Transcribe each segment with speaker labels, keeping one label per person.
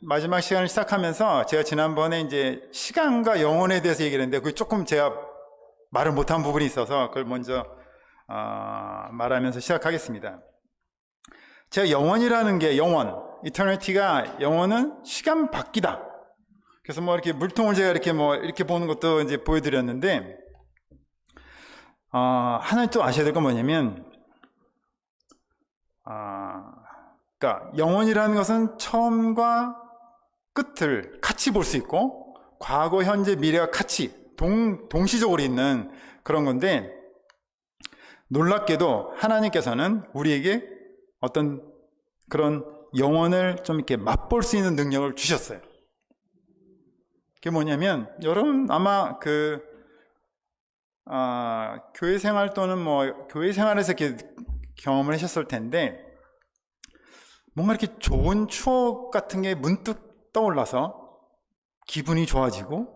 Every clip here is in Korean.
Speaker 1: 마지막 시간을 시작하면서 제가 지난번에 이제 시간과 영혼에 대해서 얘기를 했는데 그게 조금 제가 말을 못한 부분이 있어서 그걸 먼저 말하면서 시작하겠습니다. 제가 영원이라는 게 eternity가 영원은 시간 밖이다. 그래서 뭐 이렇게 물통을 제가 이렇게 보는 것도 이제 보여드렸는데 하나 또 아셔야 될 건 뭐냐면 그러니까 영원이라는 것은 처음과 끝을 같이 볼 수 있고 과거, 현재, 미래가 같이 동시적으로 있는 그런 건데 놀랍게도 하나님께서는 우리에게 어떤 그런 영혼을 좀 이렇게 맛볼 수 있는 능력을 주셨어요. 그게 뭐냐면 여러분 아마 교회 생활 또는 뭐 교회 생활에서 이렇게 경험을 하셨을 텐데 뭔가 이렇게 좋은 추억 같은 게 문득 떠올라서 기분이 좋아지고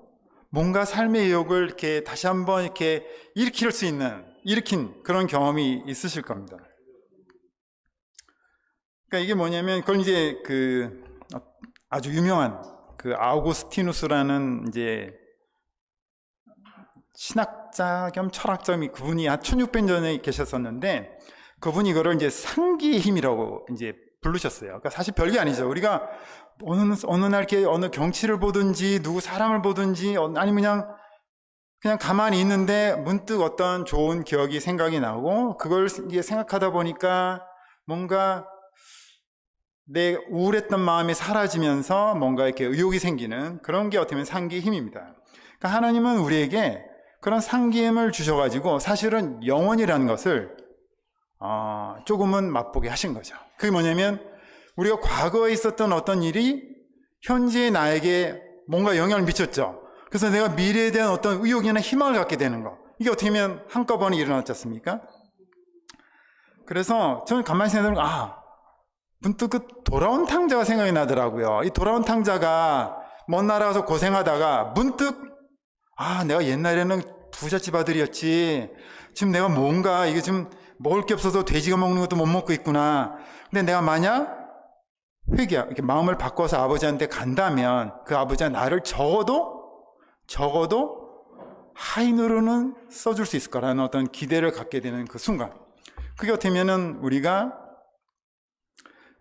Speaker 1: 뭔가 삶의 의욕을 이렇게 다시 한번 이렇게 일으킨 그런 경험이 있으실 겁니다. 그러니까 이게 뭐냐면 그걸 이제 아주 유명한 아우구스티누스라는 이제 신학자 겸 철학자이 그분이 한 1600년 전에 계셨었는데 그분이 이거를 이제 상기의 힘이라고 이제 부르셨어요. 그러니까 사실 별게 아니죠. 우리가 어느 날 이렇게 어느 경치를 보든지 누구 사람을 보든지 아니면 그냥 가만히 있는데 문득 어떤 좋은 기억이 생각이 나고 그걸 이제 생각하다 보니까 뭔가 내 우울했던 마음이 사라지면서 뭔가 이렇게 의욕이 생기는 그런 게 어떻게 보면 상기의 힘입니다. 그러니까 하나님은 우리에게 그런 상기의 힘을 주셔가지고 사실은 영원이라는 것을 조금은 맛보게 하신 거죠. 그게 뭐냐면 우리가 과거에 있었던 어떤 일이 현재의 나에게 뭔가 영향을 미쳤죠. 그래서 내가 미래에 대한 어떤 의욕이나 희망을 갖게 되는 거. 이게 어떻게 보면 한꺼번에 일어났지 않습니까? 그래서 저는 가만히 생각해보면 문득 돌아온 탕자가 생각이 나더라고요. 이 돌아온 탕자가 먼 나라 가서 고생하다가 문득 내가 옛날에는 부잣집 아들이었지. 지금 내가 뭔가 이게 지금 먹을 게 없어서 돼지가 먹는 것도 못 먹고 있구나. 근데 내가 만약 이렇게 마음을 바꿔서 아버지한테 간다면 그 아버지가 나를 적어도 하인으로는 써줄 수 있을 거라는 어떤 기대를 갖게 되는 그 순간. 그게 어떻게 보면은 우리가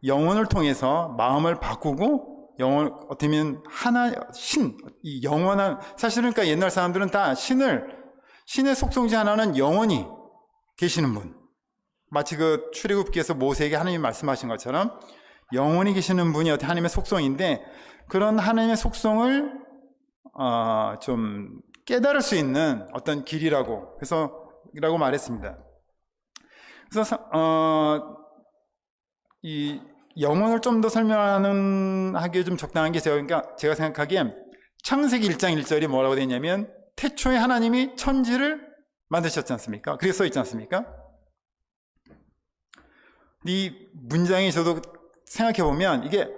Speaker 1: 영혼을 통해서 마음을 바꾸고 어떻게 보면 이 영원한, 사실은 그러니까 옛날 사람들은 다 신의 속성 중 하나는 영원히 계시는 분. 마치 출애굽기에서 모세에게 하나님이 말씀하신 것처럼 영원히 계시는 분이 어떻게 하나님의 속성인데 그런 하나님의 속성을 좀 깨달을 수 있는 어떤 길이라고 말했습니다. 그래서 이 영혼을 좀 더 하기에 좀 적당한 게 제가 생각하기엔 창세기 1장 1절이 뭐라고 되어 있냐면 태초에 하나님이 천지를 만드셨지 않습니까? 그렇게 써 있지 않습니까? 이 문장이 저도 생각해보면 이게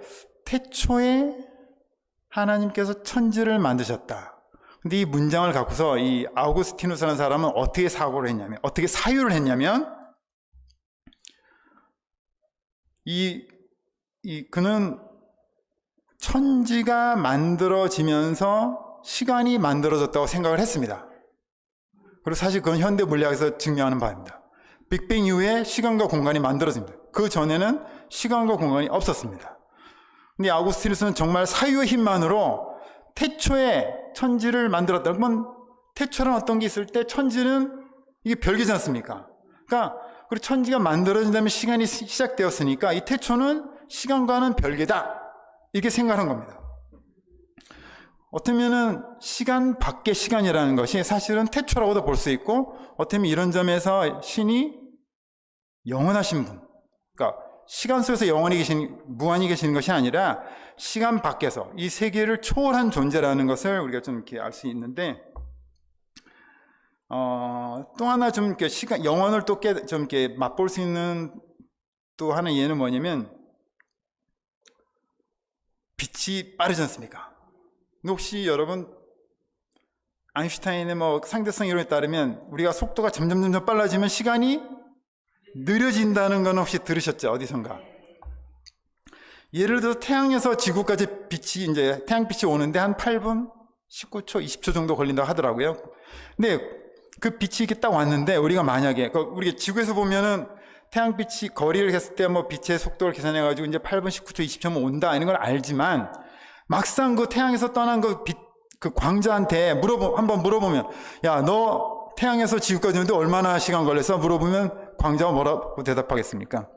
Speaker 1: 태초에 하나님께서 천지를 만드셨다. 근데 이 문장을 갖고서 이 아우구스티누스라는 사람은 어떻게 사유를 했냐면 그는 천지가 만들어지면서 시간이 만들어졌다고 생각을 했습니다. 그리고 사실 그건 현대 물리학에서 증명하는 바입니다. 빅뱅 이후에 시간과 공간이 만들어집니다. 그 전에는 시간과 공간이 없었습니다. 근데 아우구스티누스는 정말 사유의 힘만으로 태초에 천지를 만들었다. 그러면 태초라는 어떤 게 있을 때 천지는 이게 별개지 않습니까? 그러니까 그리고 천지가 만들어진 다음에 시간이 시작되었으니까 이 태초는 시간과는 별개다. 이렇게 생각한 겁니다. 어쩌면은 시간 밖의 시간이라는 것이 사실은 태초라고도 볼 수 있고 어쩌면 이런 점에서 신이 영원하신 분, 그러니까 시간 속에서 무한히 계시는 것이 아니라 시간 밖에서 이 세계를 초월한 존재라는 것을 우리가 좀 이렇게 알 수 있는데 또 하나 좀 이렇게 영혼을 또 좀 이렇게 맛볼 수 있는 또 하나 예는 뭐냐면 빛이 빠르지 않습니까? 근데 혹시 여러분 아인슈타인의 상대성 이론에 따르면 우리가 속도가 점점 빨라지면 시간이 느려진다는 건 혹시 들으셨죠? 어디선가? 예를 들어서 태양에서 지구까지 빛이 이제 태양빛이 오는데 한 8분, 19초, 20초 정도 걸린다고 하더라고요. 근데 그 빛이 이렇게 딱 왔는데 우리가 만약에 우리 지구에서 보면은 태양빛이 거리를 했을 때 뭐 빛의 속도를 계산해 가지고 이제 8분, 19초, 20초면 온다 이런 걸 알지만 막상 그 태양에서 떠난 그 광자한테 한번 물어보면 야, 너 태양에서 지구까지 오는데 얼마나 시간 걸렸어? 물어보면 광자가 뭐라고 대답하겠습니까?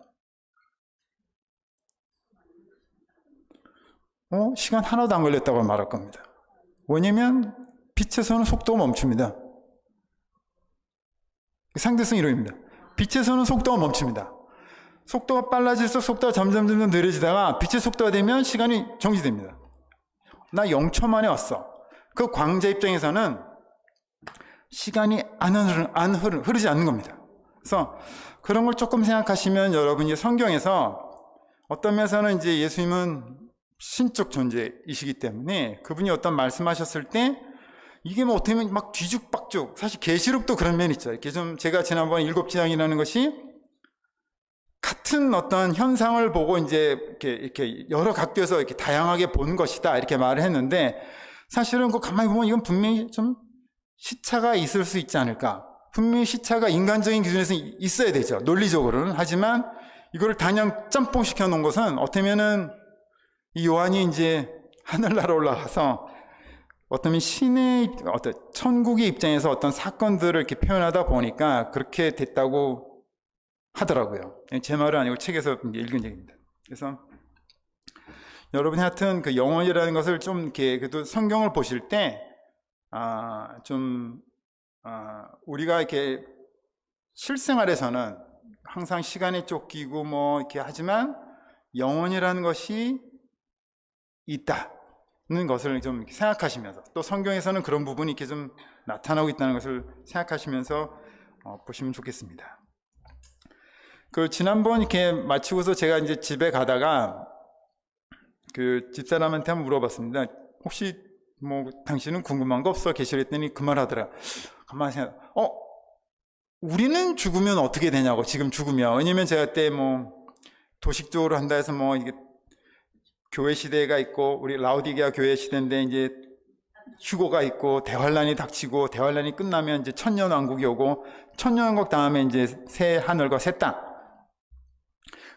Speaker 1: 시간 하나도 안 걸렸다고 말할 겁니다. 왜냐면 빛에서는 속도가 멈춥니다. 상대성 이론입니다. 빛에서는 속도가 멈춥니다. 속도가 빨라질수록 속도가 점점 느려지다가 빛의 속도가 되면 시간이 정지됩니다. 나 0초 만에 왔어. 그 광자 입장에서는 시간이 흐르지 않는 겁니다. 그래서 그런 걸 조금 생각하시면 여러분이 성경에서 어떤 면에서는 이제 예수님은 신적 존재이시기 때문에 그분이 어떤 말씀하셨을 때 이게 뭐 어떻게 보면 막 뒤죽박죽, 사실 계시록도 그런 면이 있죠. 이렇게 좀 제가 지난번 7지장이라는 것이 같은 어떤 현상을 보고 이제 이렇게 여러 각도에서 이렇게 다양하게 본 것이다 이렇게 말을 했는데 사실은 그 가만히 보면 이건 분명히 좀 시차가 있을 수 있지 않을까. 분명히 시차가 인간적인 기준에서 있어야 되죠. 논리적으로는. 하지만 이거를 단양 짬뽕 시켜 놓은 것은 어쩌면은 이 요한이 이제 하늘나라 올라가서 어떤 어떤 천국의 입장에서 어떤 사건들을 이렇게 표현하다 보니까 그렇게 됐다고 하더라고요. 제 말은 아니고 책에서 읽은 얘기입니다. 그래서 여러분이 하여튼 그 영혼이라는 것을 좀 이렇게 그래도 성경을 보실 때, 우리가 이렇게 실생활에서는 항상 시간에 쫓기고 뭐 이렇게 하지만 영혼이라는 것이 있다는 것을 좀 생각하시면서 또 성경에서는 그런 부분이 이렇게 좀 나타나고 있다는 것을 생각하시면서 보시면 좋겠습니다. 그 지난번 이렇게 마치고서 제가 이제 집에 가다가 그 집사람한테 한번 물어봤습니다. 혹시 뭐 당신은 궁금한 거 없어? 계시랬더니 그 말 하더라. 가만히 생각. 우리는 죽으면 어떻게 되냐고. 지금 죽으면. 왜냐면 제가 그때 뭐 도식적으로 한다 해서 뭐 이게 교회 시대가 있고 우리 라우디게아 교회 시대인데 이제 휴고가 있고 대환란이 닥치고 대환란이 끝나면 이제 천년왕국이 오고 천년왕국 다음에 이제 새 하늘과 새 땅.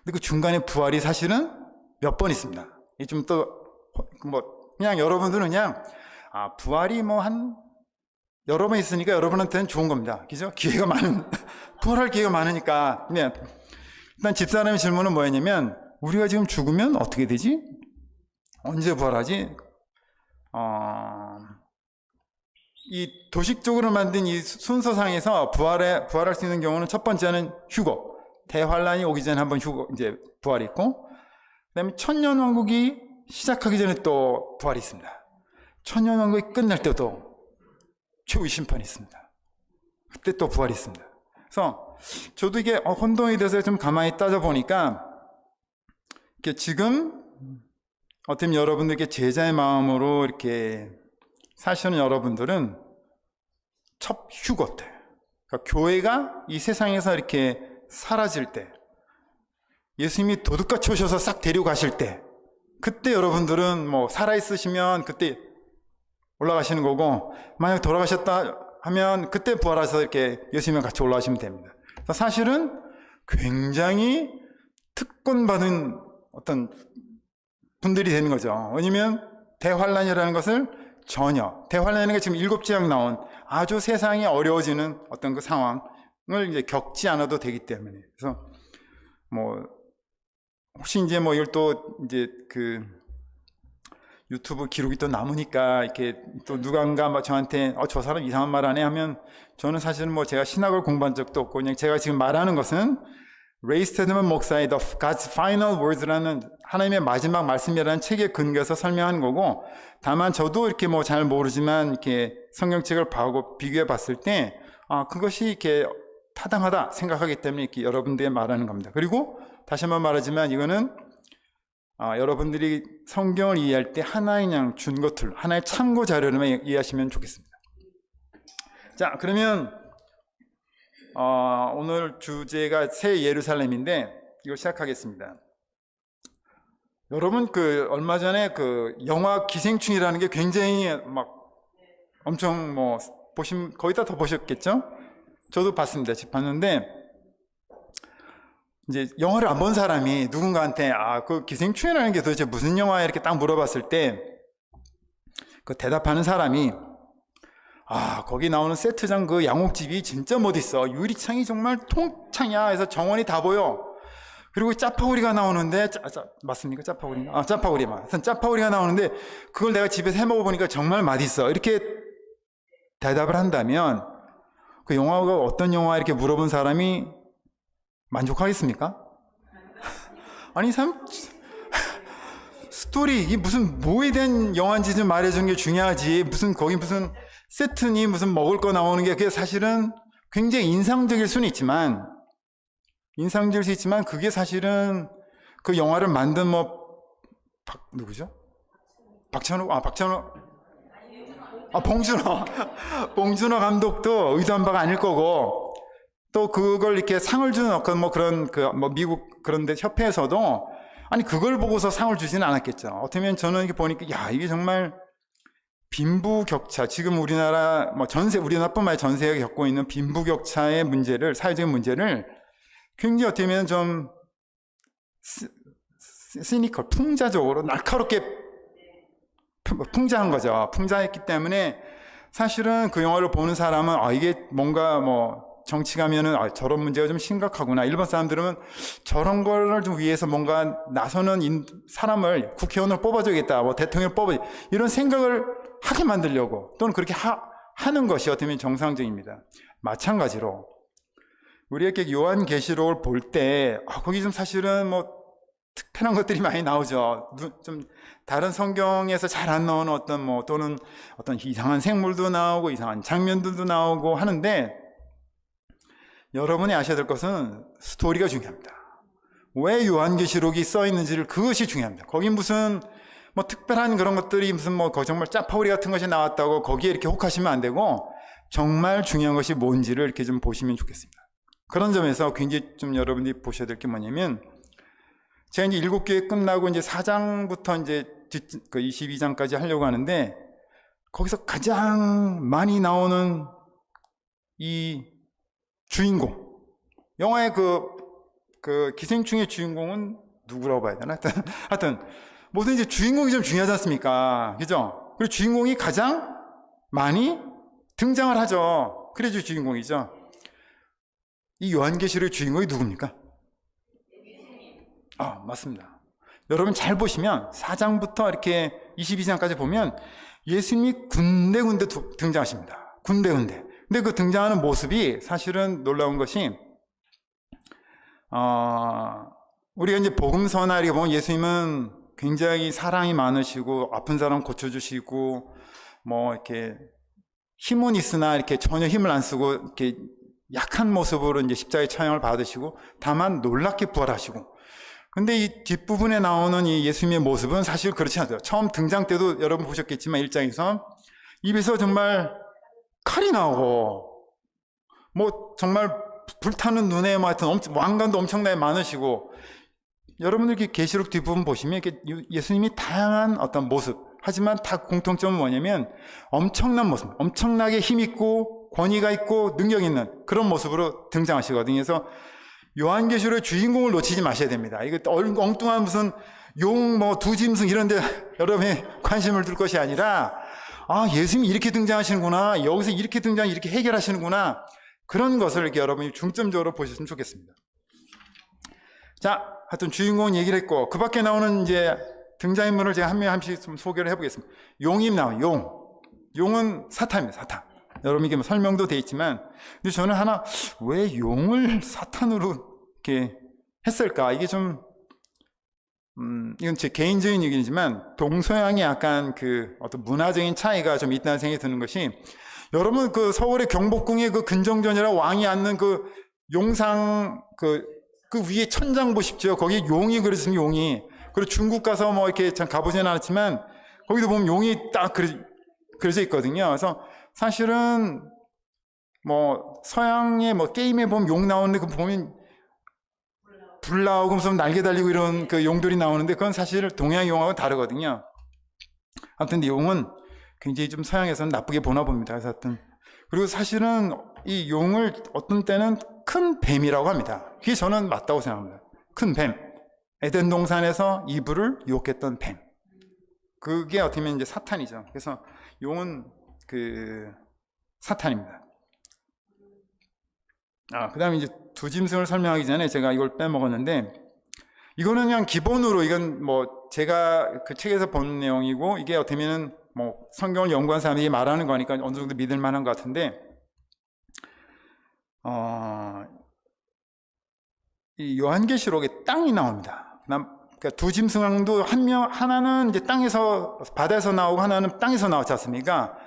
Speaker 1: 근데 그 중간에 부활이 사실은 몇 번 있습니다. 이 좀 또 뭐 그냥 여러분들은 그냥 부활이 뭐 한 여러 번 있으니까 여러분한테는 좋은 겁니다. 그죠? 기회가 부활할 기회가 많으니까. 그냥 일단 집사람의 질문은 뭐였냐면 우리가 지금 죽으면 어떻게 되지? 언제 부활하지? 이 도식적으로 만든 이 순서상에서 부활할 수 있는 경우는 첫 번째는 휴고. 대환란이 오기 전에 한번 이제 부활이 있고, 그 다음에 천년왕국이 시작하기 전에 또 부활이 있습니다. 천년왕국이 끝날 때도 최후의 심판이 있습니다. 그때 또 부활이 있습니다. 그래서 저도 이게 혼동이 돼서 좀 가만히 따져보니까 이렇게 지금 어떻게 여러분들께 제자의 마음으로 이렇게 사시는 여러분들은 첫 휴고 때, 그러니까 교회가 이 세상에서 이렇게 사라질 때, 예수님이 도둑같이 오셔서 싹 데려가실 때, 그때 여러분들은 뭐 살아있으시면 그때 올라가시는 거고, 만약 돌아가셨다 하면 그때 부활해서 이렇게 예수님과 같이 올라가시면 됩니다. 사실은 굉장히 특권받은 어떤 분들이 되는 거죠. 왜냐면 대환란이라는 것을 대환란이라는 게 지금 7지역 나온 아주 세상이 어려워지는 어떤 그 상황을 이제 겪지 않아도 되기 때문에. 그래서 뭐 혹시 이제 뭐 이걸 또 이제 그 유튜브 기록이 또 남으니까 이렇게 또 누군가 막 저한테 저 사람 이상한 말 하네 하면, 저는 사실은 뭐 제가 신학을 공부한 적도 없고 그냥 제가 지금 말하는 것은 레이 스테드먼 목사의 The God's Final Words라는 하나님의 마지막 말씀이라는 책에 근거해서 설명하는 거고, 다만 저도 이렇게 뭐 잘 모르지만 이렇게 성경책을 봐고 비교해 봤을 때 그것이 이렇게 타당하다 생각하기 때문에 이렇게 여러분들이 말하는 겁니다. 그리고 다시 한번 말하지만 이거는 여러분들이 성경을 이해할 때 하나의 그냥 준것들, 하나의 참고 자료로만 이해하시면 좋겠습니다. 자, 그러면 오늘 주제가 새 예루살렘인데 이걸 시작하겠습니다. 여러분 그 얼마 전에 그 영화 기생충이라는 게 굉장히 막 엄청 뭐 거의 다 보셨겠죠? 저도 봤습니다. 봤는데 이제 영화를 안 본 사람이 누군가한테 그 기생충이라는 게 도대체 무슨 영화야 이렇게 딱 물어봤을 때 그 대답하는 사람이 거기 나오는 세트장 그 양옥집이 진짜 멋있어. 유리창이 정말 통창이야. 해서 정원이 다 보여. 그리고 짜파구리가 나오는데 맞습니까? 짜파구리가? 짜파구리만. 하여튼 짜파구리가 나오는데 그걸 내가 집에서 해 먹어보니까 정말 맛있어. 이렇게 대답을 한다면 그 영화가 어떤 영화 이렇게 물어본 사람이 만족하겠습니까? 아니 스토리 이게 무슨 뭐에 대한 영화인지 좀 말해주는 게 중요하지. 거기 무슨 세트니 무슨 먹을 거 나오는 게 그게 사실은 굉장히 인상적일 수는 있지만 그게 사실은 그 영화를 만든 누구죠? 봉준호 감독도 의도한 바가 아닐 거고 또 그걸 이렇게 상을 주는 어떤 그런 미국 그런데 협회에서도 아니 그걸 보고서 상을 주지는 않았겠죠. 어떻게 보면 저는 이렇게 보니까 이게 정말 빈부격차 지금 우리나라 우리나라뿐만 아니라 전 세계가 겪고 있는 빈부격차의 문제를 사회적인 문제를 굉장히 어떻게 보면 좀 시니컬 풍자적으로 날카롭게 풍자한 거죠. 풍자했기 때문에 사실은 그 영화를 보는 사람은 이게 뭔가 정치 가면은 저런 문제가 좀 심각하구나. 일반 사람들은 저런 거를 좀 위해서 뭔가 나서는 사람을 국회의원을 뽑아줘야겠다. 대통령을 이런 생각을 하게 만들려고 또는 그렇게 하는 것이 어떻게 보면 정상적입니다. 마찬가지로 우리에게 요한계시록을 볼 때 거기 좀 사실은 특별한 것들이 많이 나오죠. 좀 다른 성경에서 잘 안 나오는 또는 어떤 이상한 생물도 나오고 이상한 장면들도 나오고 하는데 여러분이 아셔야 될 것은 스토리가 중요합니다. 왜 요한계시록이 써 있는지를 그것이 중요합니다. 거기 무슨 특별한 그런 것들이 무슨 정말 짜파구리 같은 것이 나왔다고 거기에 이렇게 혹하시면 안 되고 정말 중요한 것이 뭔지를 이렇게 좀 보시면 좋겠습니다. 그런 점에서 굉장히 좀 여러분들이 보셔야 될 게 뭐냐면 제가 이제 7교회 끝나고 이제 4장부터 이제 22장까지 하려고 하는데 거기서 가장 많이 나오는 이 주인공 영화의 그 기생충의 주인공은 누구라고 봐야 되나? 하여튼 뭐든지 주인공이 좀 중요하지 않습니까? 그죠? 그리고 주인공이 가장 많이 등장을 하죠. 그래야지 주인공이죠. 이 요한계시록의 주인공이 누굽니까? 맞습니다. 여러분 잘 보시면 4장부터 이렇게 22장까지 보면 예수님이 군데군데 등장하십니다. 군데군데. 근데 그 등장하는 모습이 사실은 놀라운 것이 우리가 이제 복음 선하리에 보면 예수님은 굉장히 사랑이 많으시고 아픈 사람 고쳐주시고 이렇게 힘은 있으나 이렇게 전혀 힘을 안 쓰고 이렇게 약한 모습으로 이제 십자가의 처형을 받으시고 다만 놀랍게 부활하시고 근데 이 뒷부분에 나오는 이 예수님의 모습은 사실 그렇지 않아요. 처음 등장 때도 여러분 보셨겠지만 1장에서 입에서 정말 칼이 나오고 정말 불타는 눈에 하여튼 왕관도 엄청나게 많으시고 여러분들 이렇게 계시록 뒷부분 보시면 이렇게 예수님이 다양한 어떤 모습 하지만 다 공통점은 뭐냐면 엄청난 모습, 엄청나게 힘있고 권위가 있고 능력 있는 그런 모습으로 등장하시거든요. 그래서 요한계시록의 주인공을 놓치지 마셔야 됩니다. 이거 엉뚱한 무슨 용, 두짐승 이런 데 여러분의 관심을 둘 것이 아니라 예수님이 이렇게 등장하시는구나. 여기서 이렇게 이렇게 해결하시는구나. 그런 것을 이렇게 여러분이 중점적으로 보셨으면 좋겠습니다. 자, 하여튼 주인공 얘기를 했고 그 밖에 나오는 이제 등장인물을 제가 한 명 한 명씩 좀 소개를 해보겠습니다. 용이 나와요. 용은 사탄입니다. 사탄. 여러분에게 설명도 돼 있지만 근데 저는 왜 용을 사탄으로 이렇게 했을까? 이게 좀 이건 제 개인적인 얘기지만 동서양의 약간 어떤 문화적인 차이가 좀 있다는 생각이 드는 것이 여러분 서울의 경복궁의 근정전이라 왕이 앉는 용상 그 위에 천장 보십시오. 거기 용이 그려진 용이. 그리고 중국 가서 이렇게 참 가보지는 않았지만 거기도 보면 용이 딱 그려져 있거든요. 그래서 사실은 서양의 게임에 보면 용 나오는데 보면 불 나오고 무슨 날개 달리고 이런 그 용들이 나오는데 그건 사실 동양 용하고 다르거든요. 아무튼 용은 굉장히 좀 서양에서는 나쁘게 보나 봅니다. 그래서 하여튼 그리고 사실은 이 용을 어떤 때는 큰 뱀이라고 합니다. 그게 저는 맞다고 생각합니다. 큰 뱀. 에덴 동산에서 이브를 유혹했던 뱀. 그게 어떻게 보면 이제 사탄이죠. 그래서 용은 그 사탄입니다. 그 다음에 이제 두 짐승을 설명하기 전에 제가 이걸 빼먹었는데, 이거는 그냥 기본으로, 이건 뭐 제가 그 책에서 본 내용이고, 이게 어떻게 보면 뭐 성경을 연구한 사람들이 말하는 거니까 어느 정도 믿을 만한 것 같은데, 이 요한계시록에 땅이 나옵니다. 그러니까 두 짐승도 하나는 이제 땅에서, 바다에서 나오고 하나는 땅에서 나왔지 않습니까?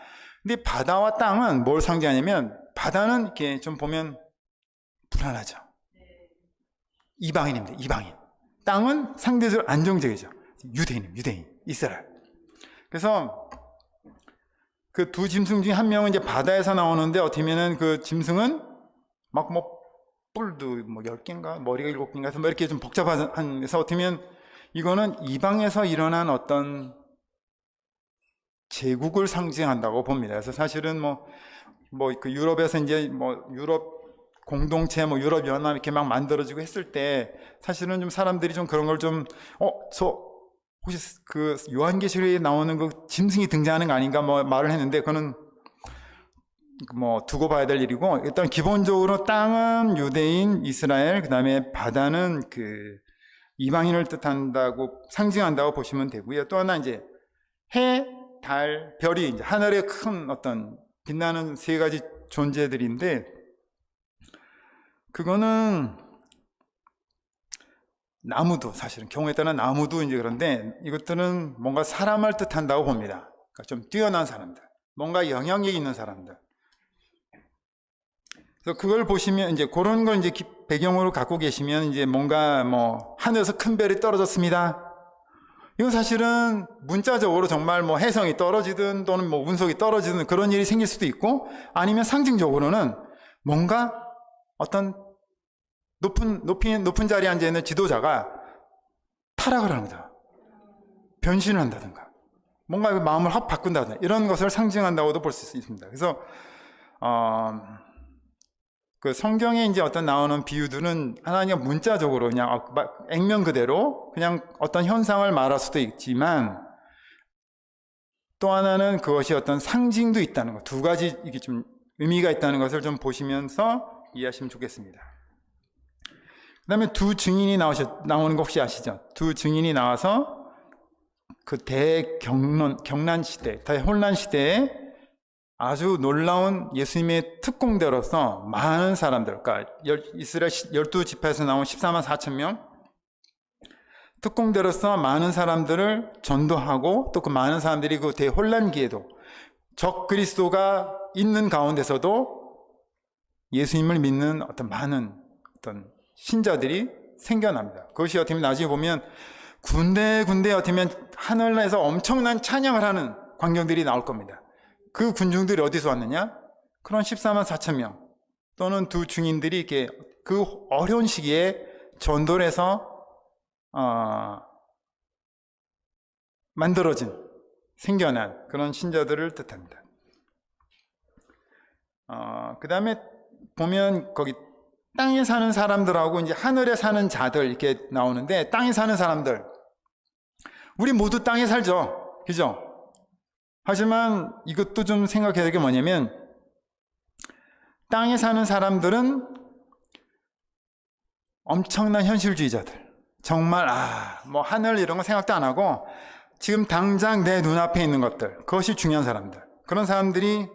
Speaker 1: 근데 바다와 땅은 뭘 상징하냐면, 바다는 이렇게 좀 보면 불안하죠. 이방인입니다. 이방인. 땅은 상대적으로 안정적이죠. 유대인, 이스라엘. 그래서 그 두 짐승 중에 한 명은 이제 바다에서 나오는데, 어떻게 보면은 그 짐승은 막 뭐 뿔도 뭐 10개인가 머리가 7개인가 해서 뭐 이렇게 좀 복잡한, 해서 어떻게 보면 이거는 이방에서 일어난 어떤 제국을 상징한다고 봅니다. 그래서 사실은 뭐 그 유럽에서 이제 뭐 유럽 공동체, 뭐 유럽 연합 이렇게 막 만들어지고 했을 때 사실은 좀 사람들이 좀 그런 걸 좀 혹시 그 요한계시록에 나오는 그 짐승이 등장하는 거 아닌가 뭐 말을 했는데, 그거는 뭐 두고 봐야 될 일이고, 일단 기본적으로 땅은 유대인, 이스라엘, 그 다음에 바다는 그 이방인을 뜻한다고, 상징한다고 보시면 되고요. 또 하나 이제 해, 달, 별이 이제 하늘의 큰 어떤 빛나는 세 가지 존재들인데, 그거는 나무도 사실은 경우에 따라 나무도 이제 그런데, 이것들은 뭔가 사람을 뜻한다고 봅니다. 그러니까 좀 뛰어난 사람들, 뭔가 영향력 있는 사람들. 그래서 그걸 보시면 이제 그런 걸 이제 배경으로 갖고 계시면 이제 뭔가 뭐 하늘에서 큰 별이 떨어졌습니다. 이건 사실은 문자적으로 정말 뭐 해성이 떨어지든 또는 뭐 운석이 떨어지든 그런 일이 생길 수도 있고, 아니면 상징적으로는 뭔가 어떤 높은 자리에 앉아 있는 지도자가 타락을 하는 거죠. 변신을 한다든가, 뭔가 마음을 확 바꾼다든가, 이런 것을 상징한다고도 볼 수 있습니다. 그래서 그 성경에 이제 어떤 나오는 비유들은 하나님 문자적으로 그냥 액면 그대로 그냥 어떤 현상을 말할 수도 있지만, 또 하나는 그것이 어떤 상징도 있다는 것, 두 가지 이게 좀 의미가 있다는 것을 좀 보시면서 이해하시면 좋겠습니다. 그 다음에 두 증인이 나오는 거 혹시 아시죠? 두 증인이 나와서 그 경난 시대, 대혼란 시대에 아주 놀라운 예수님의 특공대로서 많은 사람들, 그러니까 이스라엘 12지파에서 나온 14만 4천 명 특공대로서 많은 사람들을 전도하고, 또 그 많은 사람들이 그 대혼란기에도 적 그리스도가 있는 가운데서도 예수님을 믿는 어떤 많은 어떤 신자들이 생겨납니다. 그것이 어떻게 보면 나중에 보면 군데 어떻게 보면 하늘에서 엄청난 찬양을 하는 광경들이 나올 겁니다. 그 군중들이 어디서 왔느냐? 그런 14만 4천 명 또는 두 증인들이 이렇게 그 어려운 시기에 전도를 해서 만들어진, 생겨난 그런 신자들을 뜻합니다. 그 다음에 보면 거기 땅에 사는 사람들하고 이제 하늘에 사는 자들 이렇게 나오는데, 땅에 사는 사람들, 우리 모두 땅에 살죠, 그죠? 하지만 이것도 좀 생각해야 될 게 뭐냐면, 땅에 사는 사람들은 엄청난 현실주의자들, 정말 뭐 하늘 이런 거 생각도 안 하고 지금 당장 내 눈앞에 있는 것들, 그것이 중요한 사람들, 그런 사람들이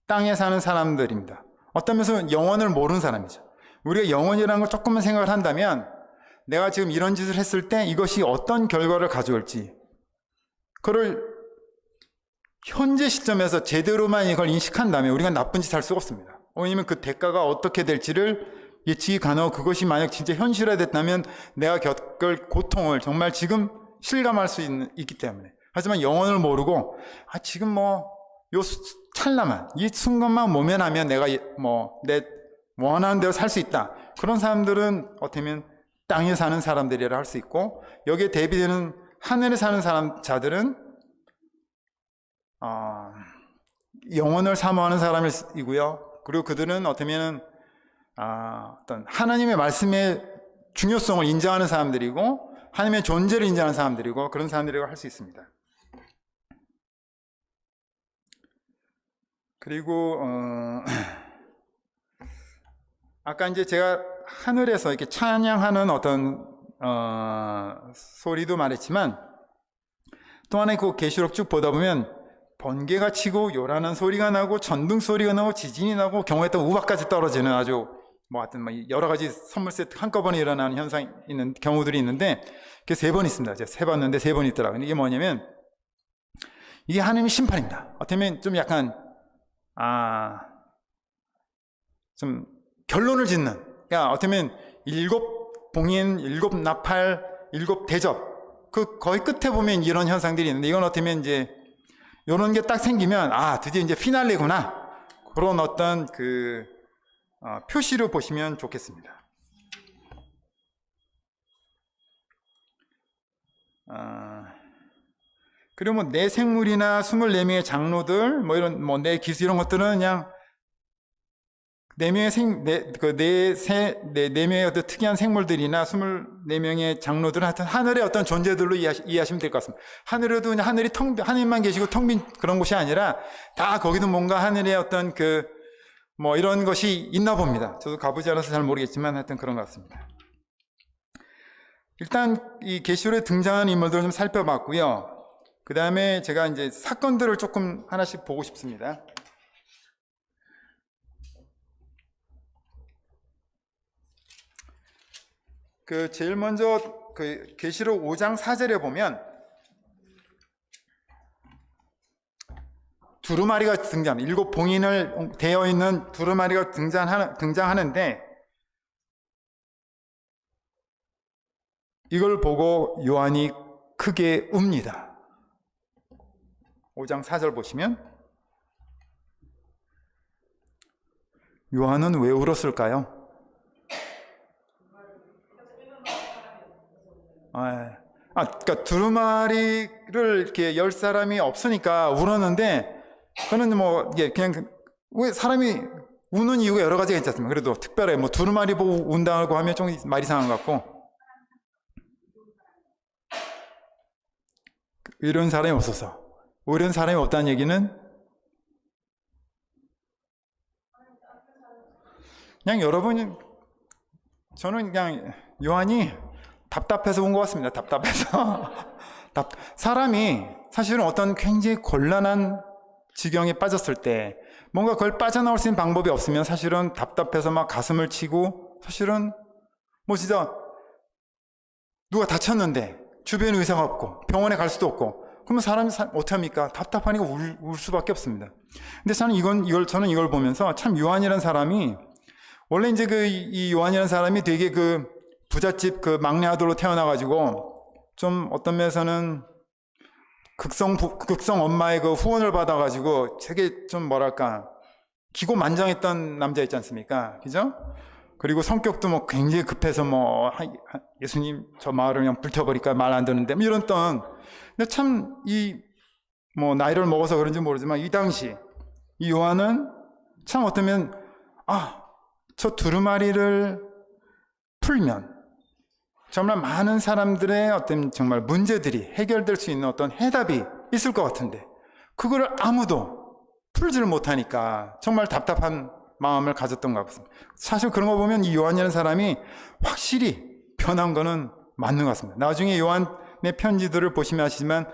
Speaker 1: 땅에 사는 사람들입니다. 어떤 면에서 영원을 모르는 사람이죠. 우리가 영원이라는 걸 조금만 생각을 한다면, 내가 지금 이런 짓을 했을 때 이것이 어떤 결과를 가져올지, 그걸 현재 시점에서 제대로만 이걸 인식한다면 우리가 나쁜 짓 할 수가 없습니다. 왜냐하면 그 대가가 어떻게 될지를 예측이 가능하고, 그것이 만약 진짜 현실화됐다면 내가 겪을 고통을 정말 지금 실감할 수 있기 때문에. 하지만 영원을 모르고 지금 뭐 요 찰나만, 이 순간만 모면하면 내가 뭐 내 원하는 대로 살 수 있다, 그런 사람들은 어떻게 보면 땅에 사는 사람들이라 할 수 있고, 여기에 대비되는 하늘에 사는 자들은 영혼을 사모하는 사람이고요. 그리고 그들은 어쩌면 어떤 하나님의 말씀의 중요성을 인정하는 사람들이고, 하나님의 존재를 인정하는 사람들이고, 그런 사람들이라고 할 수 있습니다. 그리고 아까 이제 제가 하늘에서 이렇게 찬양하는 어떤 소리도 말했지만, 또 하나 그 계시록 쭉 보다 보면 번개가 치고 요란한 소리가 나고 전등 소리가 나고 지진이 나고 경우에 따라 우박까지 떨어지는 아주 하여튼 여러 가지 선물 세트 한꺼번에 일어나는 현상이 있는 경우들이 있는데, 그게 3번 있습니다. 제가 세봤는데 3번 있더라고요. 이게 뭐냐면, 이게 하나님의 심판입니다. 어쩌면 좀 약간 좀 결론을 짓는, 그러니까 어쩌면 7 봉인, 7 나팔, 7 대접, 그 거의 끝에 보면 이런 현상들이 있는데, 이건 어쩌면 이제 이런 게 딱 생기면 드디어 이제 피날레구나, 그런 어떤 표시로 보시면 좋겠습니다. 그리고 내 생물이나 24명의 장로들, 이런 내 기수 이런 것들은 그냥 4명의 어떤 특이한 생물들이나 24명의 장로들은 하여튼 하늘의 어떤 존재들로 이해하시면 될 것 같습니다. 하늘에도 그냥 하늘만 계시고 텅 빈 그런 곳이 아니라, 다 거기도 뭔가 하늘의 어떤 이런 것이 있나 봅니다. 저도 가보지 않아서 잘 모르겠지만 하여튼 그런 것 같습니다. 일단 이 계시록에 등장하는 인물들을 좀 살펴봤고요. 그 다음에 제가 이제 사건들을 조금 하나씩 보고 싶습니다. 제일 먼저 계시록 5장 4절에 보면 두루마리가 등장합니다. 7 봉인을 되어 있는 두루마리가 등장하는데, 이걸 보고 요한이 크게 웁니다. 5장 4절 보시면, 요한은 왜 울었을까요? 그러니까 두루마리를 이렇게 열 사람이 없으니까 울었는데, 그는 그냥 왜 사람이 우는 이유가 여러 가지가 있지 않습니까? 그래도 특별히 두루마리 보고 운다고 하면 좀 말이 이상한 것 같고, 이런 사람이 없어서, 이런 사람이 없다는 얘기는 그냥 여러분이, 저는 그냥 요한이 답답해서 온 것 같습니다. 답답해서. 사람이 사실은 어떤 굉장히 곤란한 지경에 빠졌을 때 뭔가 그걸 빠져나올 수 있는 방법이 없으면 사실은 답답해서 막 가슴을 치고, 사실은 진짜 누가 다쳤는데 주변에 의사가 없고 병원에 갈 수도 없고, 그러면 사람이 어떻게 합니까? 답답하니까 울 수밖에 없습니다. 근데 저는 이걸 보면서 참 요한이라는 사람이, 원래 이제 이 요한이라는 사람이 되게 부잣집 막내 아들로 태어나가지고 좀 어떤 면에서는 극성 엄마의 후원을 받아가지고 되게 좀 기고만장했던 남자 있지 않습니까? 그죠? 그리고 성격도 굉장히 급해서 예수님 저 마을을 그냥 불태워버릴까 말 안 듣는데 이랬던. 근데 참 나이를 먹어서 그런지 모르지만 이 당시 이 요한은 참 어쩌면 저 두루마리를 풀면 정말 많은 사람들의 어떤 정말 문제들이 해결될 수 있는 어떤 해답이 있을 것 같은데, 그거를 아무도 풀지를 못하니까 정말 답답한 마음을 가졌던 것 같습니다. 사실 그런 거 보면 이 요한이라는 사람이 확실히 변한 거는 맞는 것 같습니다. 나중에 요한의 편지들을 보시면 아시지만,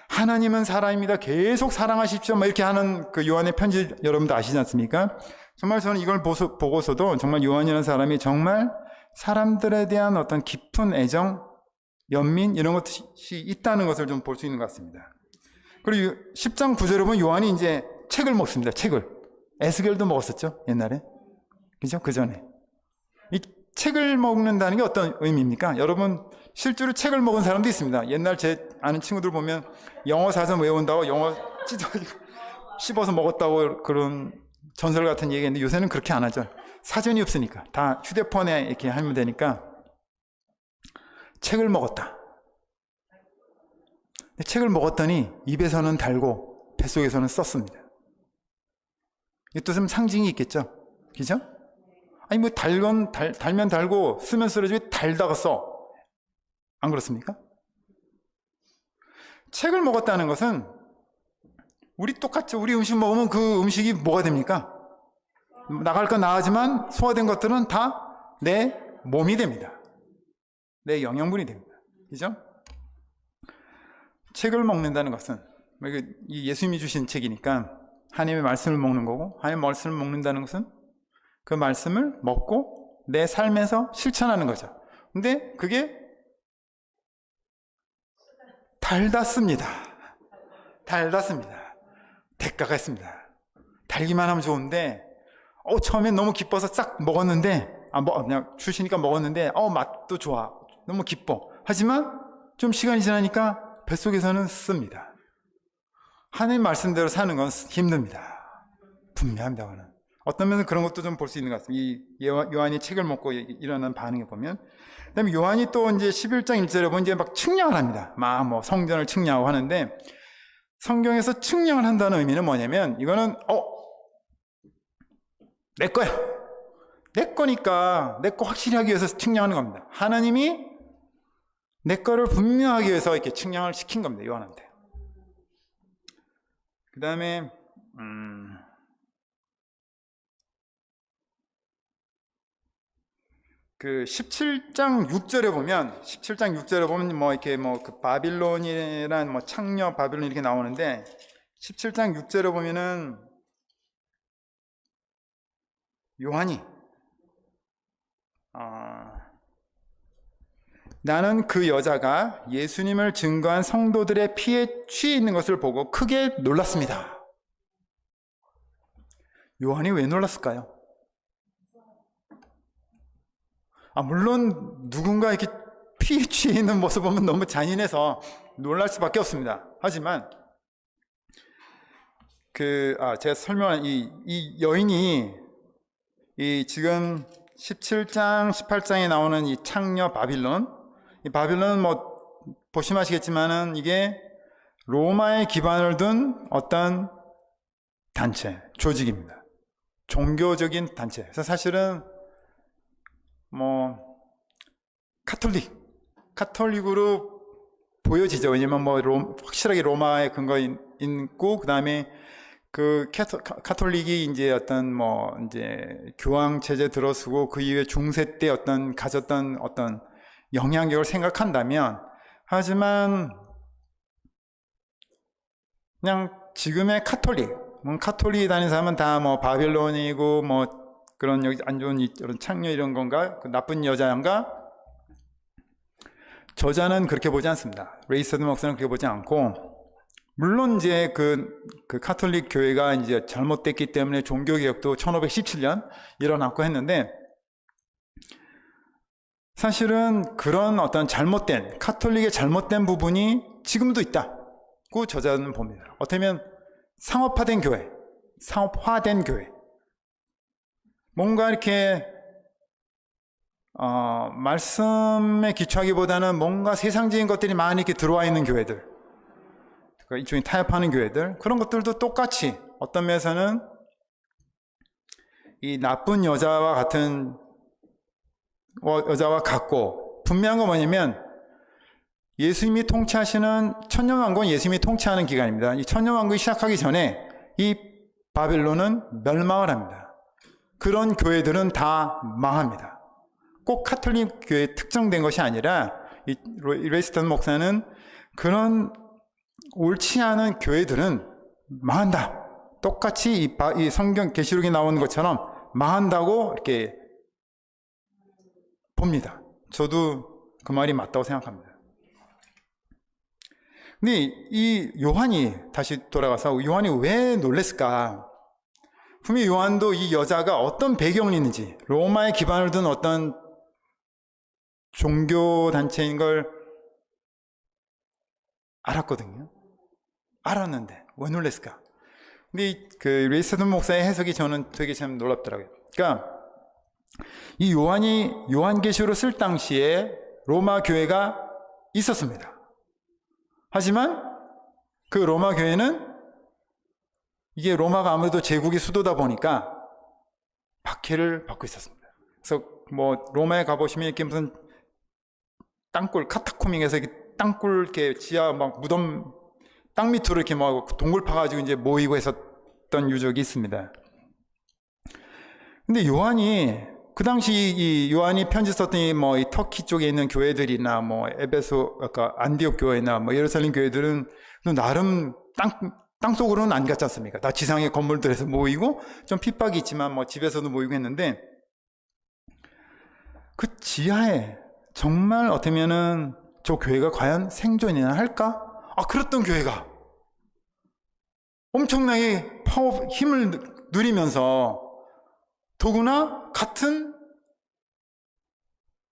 Speaker 1: 하나님은 사랑입니다, 계속 사랑하십시오, 이렇게 하는 요한의 편지 여러분도 아시지 않습니까? 정말 저는 이걸 보고서도 정말 요한이라는 사람이 정말 사람들에 대한 어떤 깊은 애정, 연민 이런 것이 있다는 것을 좀 볼 수 있는 것 같습니다. 그리고 10장 9절에 보면 요한이 이제 책을 먹습니다. 책을. 에스겔도 먹었었죠, 옛날에. 그죠? 그 전에. 이 책을 먹는다는 게 어떤 의미입니까? 여러분, 실제로 책을 먹은 사람도 있습니다. 옛날 제 아는 친구들 보면 영어 사전 외운다고 영어 씹어서 먹었다고 그런 전설 같은 얘기인데, 요새는 그렇게 안 하죠. 사전이 없으니까 다 휴대폰에 이렇게 하면 되니까. 책을 먹었다. 책을 먹었더니 입에서는 달고 뱃속에서는 썼습니다. 이 뜻은 상징이 있겠죠? 그죠? 아니 뭐 달면 달고 쓰면 쓰러지고 달다가 써. 안 그렇습니까? 책을 먹었다는 것은 우리 똑같죠. 우리 음식 먹으면 그 음식이 뭐가 됩니까? 나갈 건 나가지만 소화된 것들은 다 내 몸이 됩니다. 내 영양분이 됩니다. 그죠? 책을 먹는다는 것은 이 예수님이 주신 책이니까 하나님의 말씀을 먹는 거고, 하나님의 말씀을 먹는다는 것은 그 말씀을 먹고 내 삶에서 실천하는 거죠. 근데 그게 달닿습니다. 달닿습니다. 대가가 있습니다. 달기만 하면 좋은데 처음엔 너무 기뻐서 싹 먹었는데 그냥 주시니까 먹었는데 맛도 좋아. 너무 기뻐. 하지만 좀 시간이 지나니까 뱃속에서는 씁니다. 하나님 말씀대로 사는 건 힘듭니다. 분명합니다. 그거는. 어떤 면에서 그런 것도 좀 볼 수 있는 것 같습니다. 이 요한이 책을 먹고 일어난 반응을 보면. 그 다음에 요한이 또 이제 11장 1절에 보면 이제 막 측량을 합니다. 막 뭐 성전을 측량하고 하는데, 성경에서 측량을 한다는 의미는 뭐냐면, 이거는, 내 거야. 내 거니까 내 거 확실히 하기 위해서 측량하는 겁니다. 하나님이 내 거를 분명하기 위해서 이렇게 측량을 시킨 겁니다. 요한한테. 그 다음에 그 17장 6절에 보면 뭐 이렇게 뭐 그 바빌론이란 뭐 창녀 바빌론 이렇게 나오는데, 17장 6절에 보면은 요한이 나는 그 여자가 예수님을 증거한 성도들의 피에 취해 있는 것을 보고 크게 놀랐습니다. 요한이 왜 놀랐을까요? 물론 누군가 이렇게 피에 취해 있는 모습 보면 너무 잔인해서 놀랄 수밖에 없습니다. 하지만 제가 설명한 이 여인이 지금 17장, 18장에 나오는 이 창녀 바빌론, 이 바빌론은 뭐 보시면 아시겠지만은 이게 로마에 기반을 둔 어떤 단체, 조직입니다. 종교적인 단체. 그래서 사실은 뭐 카톨릭으로 보여지죠. 왜냐면 뭐 확실하게 로마에 근거 있고, 그 다음에 그 카톨릭이 이제 어떤 뭐 이제 교황 체제 들어서고 그 이후에 중세 때 가졌던 어떤 영향력을 생각한다면, 하지만 그냥 지금의 카톨릭 다니는 사람은 다 뭐 바빌론이고 뭐 그런 여기 안 좋은 이런 창녀 이런 건가, 그 나쁜 여자인가, 저자는 그렇게 보지 않습니다. 레이서드 목사는 그렇게 보지 않고, 물론 이제 그 카톨릭 교회가 이제 잘못됐기 때문에 종교개혁도 1517년 일어났고 했는데, 사실은 그런 어떤 카톨릭의 잘못된 부분이 지금도 있다고 저자는 봅니다. 어쩌면 상업화된 교회. 뭔가 이렇게, 말씀에 기초하기보다는 뭔가 세상적인 것들이 많이 이렇게 들어와 있는 교회들, 일종의 타협하는 교회들, 그런 것들도 똑같이 어떤 면에서는 이 나쁜 여자와 같고, 분명한 건 뭐냐면 예수님이 통치하시는 천년왕국은 예수님이 통치하는 기간입니다. 이 천년왕국이 시작하기 전에 이 바빌론은 멸망을 합니다. 그런 교회들은 다 망합니다. 꼭 카톨릭 교회에 특정된 것이 아니라, 이 레이스턴 목사는 그런 옳지 않은 교회들은 망한다. 똑같이 이 성경 계시록에 나오는 것처럼 망한다고 이렇게 봅니다. 저도 그 말이 맞다고 생각합니다. 근데 이 요한이, 다시 돌아가서 요한이 왜 놀랬을까? 분명히 요한도 이 여자가 어떤 배경이 있는지, 로마에 기반을 둔 어떤 종교단체인 걸 알았거든요. 알았는데 왜 놀랬을까? 근데 그 레이스턴 목사의 해석이 저는 되게 참 놀랍더라고요. 그러니까 이 요한이 요한계시록을 쓸 당시에 로마 교회가 있었습니다. 하지만 그 로마 교회는 이게 로마가 아무래도 제국의 수도다 보니까 박해를 받고 있었습니다. 그래서 뭐 로마에 가보시면 이렇게 무슨 땅굴 카타코밍에서 이렇게 땅굴 이렇게 지하 막 무덤 땅 밑으로 이렇게 막 동굴 파가지고 이제 모이고 했었던 유적이 있습니다. 근데 요한이 그 당시 이 요한이 편지 썼던 이 터키 쪽에 있는 교회들이나 뭐 에베소 아까 안디옥 교회나 뭐 예루살렘 교회들은 나름 땅 속으로는 안 갔지 않습니까? 다 지상의 건물들에서 모이고 좀 핍박이 있지만 뭐 집에서도 모이고 했는데 그 지하에 정말 어쩌면은 저 교회가 과연 생존이나 할까? 그랬던 교회가 엄청나게 힘을 누리면서 더구나 같은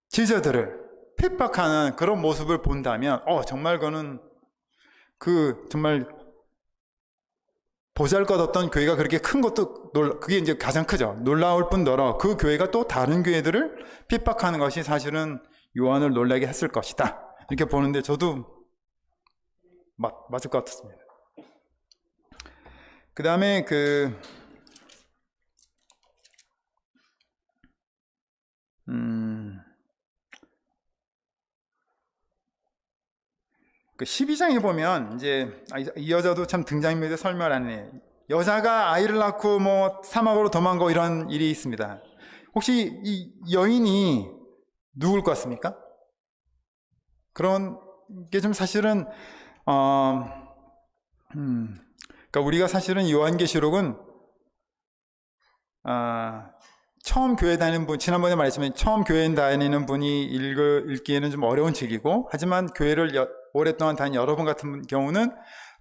Speaker 1: 제자들을 핍박하는 그런 모습을 본다면 정말 그거는 정말 보잘것없던 교회가 그렇게 큰 것도 그게 이제 가장 크죠. 놀라울 뿐더러 그 교회가 또 다른 교회들을 핍박하는 것이 사실은 요한을 놀라게 했을 것이다. 이렇게 보는데 저도 맞을 것 같습니다. 그 다음에 그 12장에 보면 이제 이 여자도 참 등장인물에 설명을 하네. 여자가 아이를 낳고 뭐 사막으로 도망가고 이런 일이 있습니다. 혹시 이 여인이 누굴 것 같습니까? 그런 게 좀 사실은 그러니까 우리가 사실은 요한계시록은 처음 교회 다니는 분, 지난번에 말했지만 처음 교회 다니는 분이 읽기에는 좀 어려운 책이고, 하지만 교회를 오랫동안 다닌 여러분 같은 경우는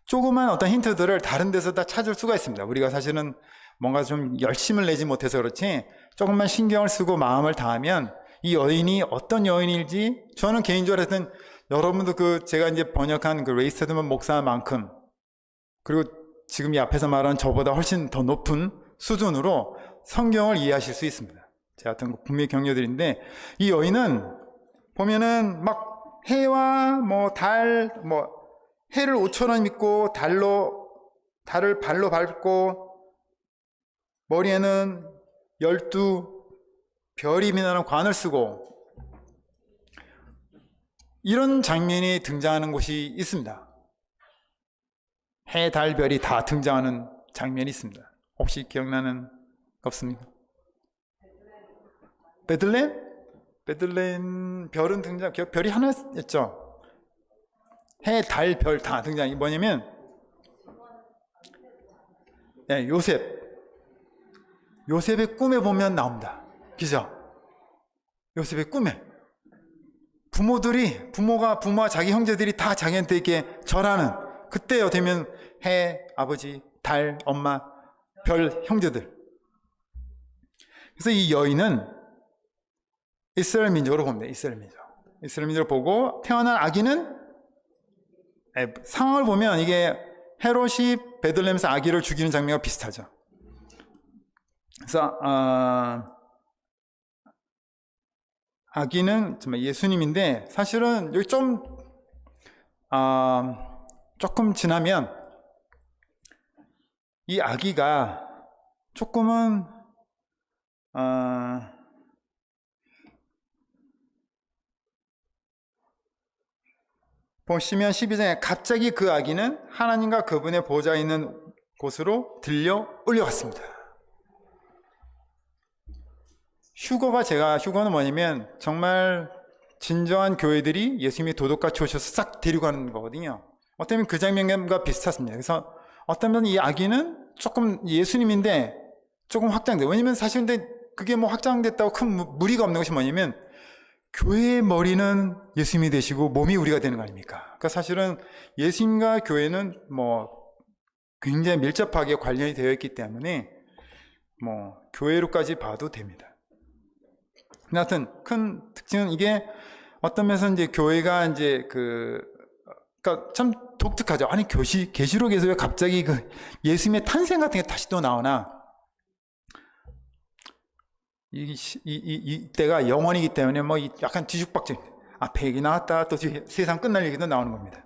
Speaker 1: 조그만 어떤 힌트들을 다른 데서 다 찾을 수가 있습니다. 우리가 사실은 뭔가 좀 열심을 내지 못해서 그렇지 조금만 신경을 쓰고 마음을 다하면 이 여인이 어떤 여인일지, 저는 개인적으로 했던 여러분도 제가 이제 번역한 그 레이 스테드먼 목사만큼, 그리고 지금 이 앞에서 말한 저보다 훨씬 더 높은 수준으로 성경을 이해하실 수 있습니다. 제가 어떤 거 분명히 격려드리는데, 이 여인은 보면은 막 해와 뭐 달, 해를 옷처럼 입고 달을 발로 밟고 머리에는 12별이 빛나는 관을 쓰고 이런 장면이 등장하는 곳이 있습니다. 해, 달, 별이 다 등장하는 장면이 있습니다. 혹시 기억나는 없습니까? 베들레헴? 베들레헴 별은 별이 하나였죠. 해, 달, 별 다 등장이 뭐냐면 요셉의 꿈에 보면 나옵니다. 그죠? 요셉의 꿈에 부모와 자기 형제들이 다 자기한테 이렇게 절하는 그때요 되면 해, 아버지, 달, 엄마, 별, 형제들. 그래서 이 여인은 이스라엘 민족으로 봅니다. 이스라엘 민족으로 보고 태어난 아기는 상황을 보면 이게 헤롯이 베들레헴에서 아기를 죽이는 장면과 비슷하죠. 그래서 아기는 정말 예수님인데 사실은 여기 조금 지나면 이 아기가 조금은 보시면 12장에 갑자기 그 아기는 하나님과 그분의 보좌에 있는 곳으로 들려 올려갔습니다. 휴거는 뭐냐면 정말 진정한 교회들이 예수님이 도둑같이 오셔서 싹 데리고 가는 거거든요. 어쩌면 그 장면과 비슷했습니다. 그래서 어쩌면 이 아기는 조금 예수님인데 조금 확장돼요. 왜냐면 사실 근데 그게 뭐 확장됐다고 큰 무리가 없는 것이 뭐냐면 교회의 머리는 예수님이 되시고 몸이 우리가 되는 거 아닙니까? 그러니까 사실은 예수님과 교회는 뭐 굉장히 밀접하게 관련이 되어 있기 때문에 뭐 교회로까지 봐도 됩니다. 하여튼 큰 특징은 이게 어떤 면에서 이제 교회가 이제 그러니까 참 독특하죠. 아니 계시록에서 왜 갑자기 예수님의 탄생 같은 게 다시 또 나오나? 이때가 영원이기 때문에 뭐 약간 뒤죽박죽. 앞에 얘기 나왔다 또 뒤에 세상 끝날 얘기도 나오는 겁니다.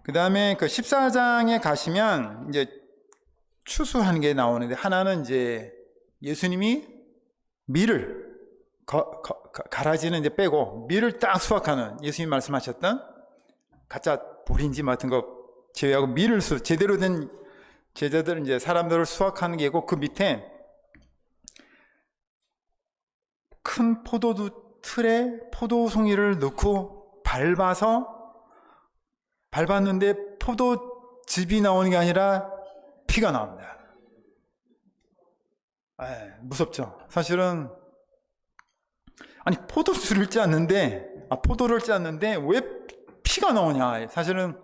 Speaker 1: 그 다음에 그 14장에 가시면 이제 추수하는 게 나오는데, 하나는 이제 예수님이 밀을 가라지는 이제 빼고 밀을 딱 수확하는, 예수님 말씀하셨던 가짜 보리인지 같은 거 제외하고 밀을 제대로 된 제자들, 이제 사람들을 수확하는 게 있고, 그 밑에 큰 포도주 틀에 포도송이를 넣고 밟았는데 포도즙이 나오는 게 아니라 피가 나옵니다. 무섭죠. 사실은 아니 포도를 짰는데 왜 피가 나오냐. 사실은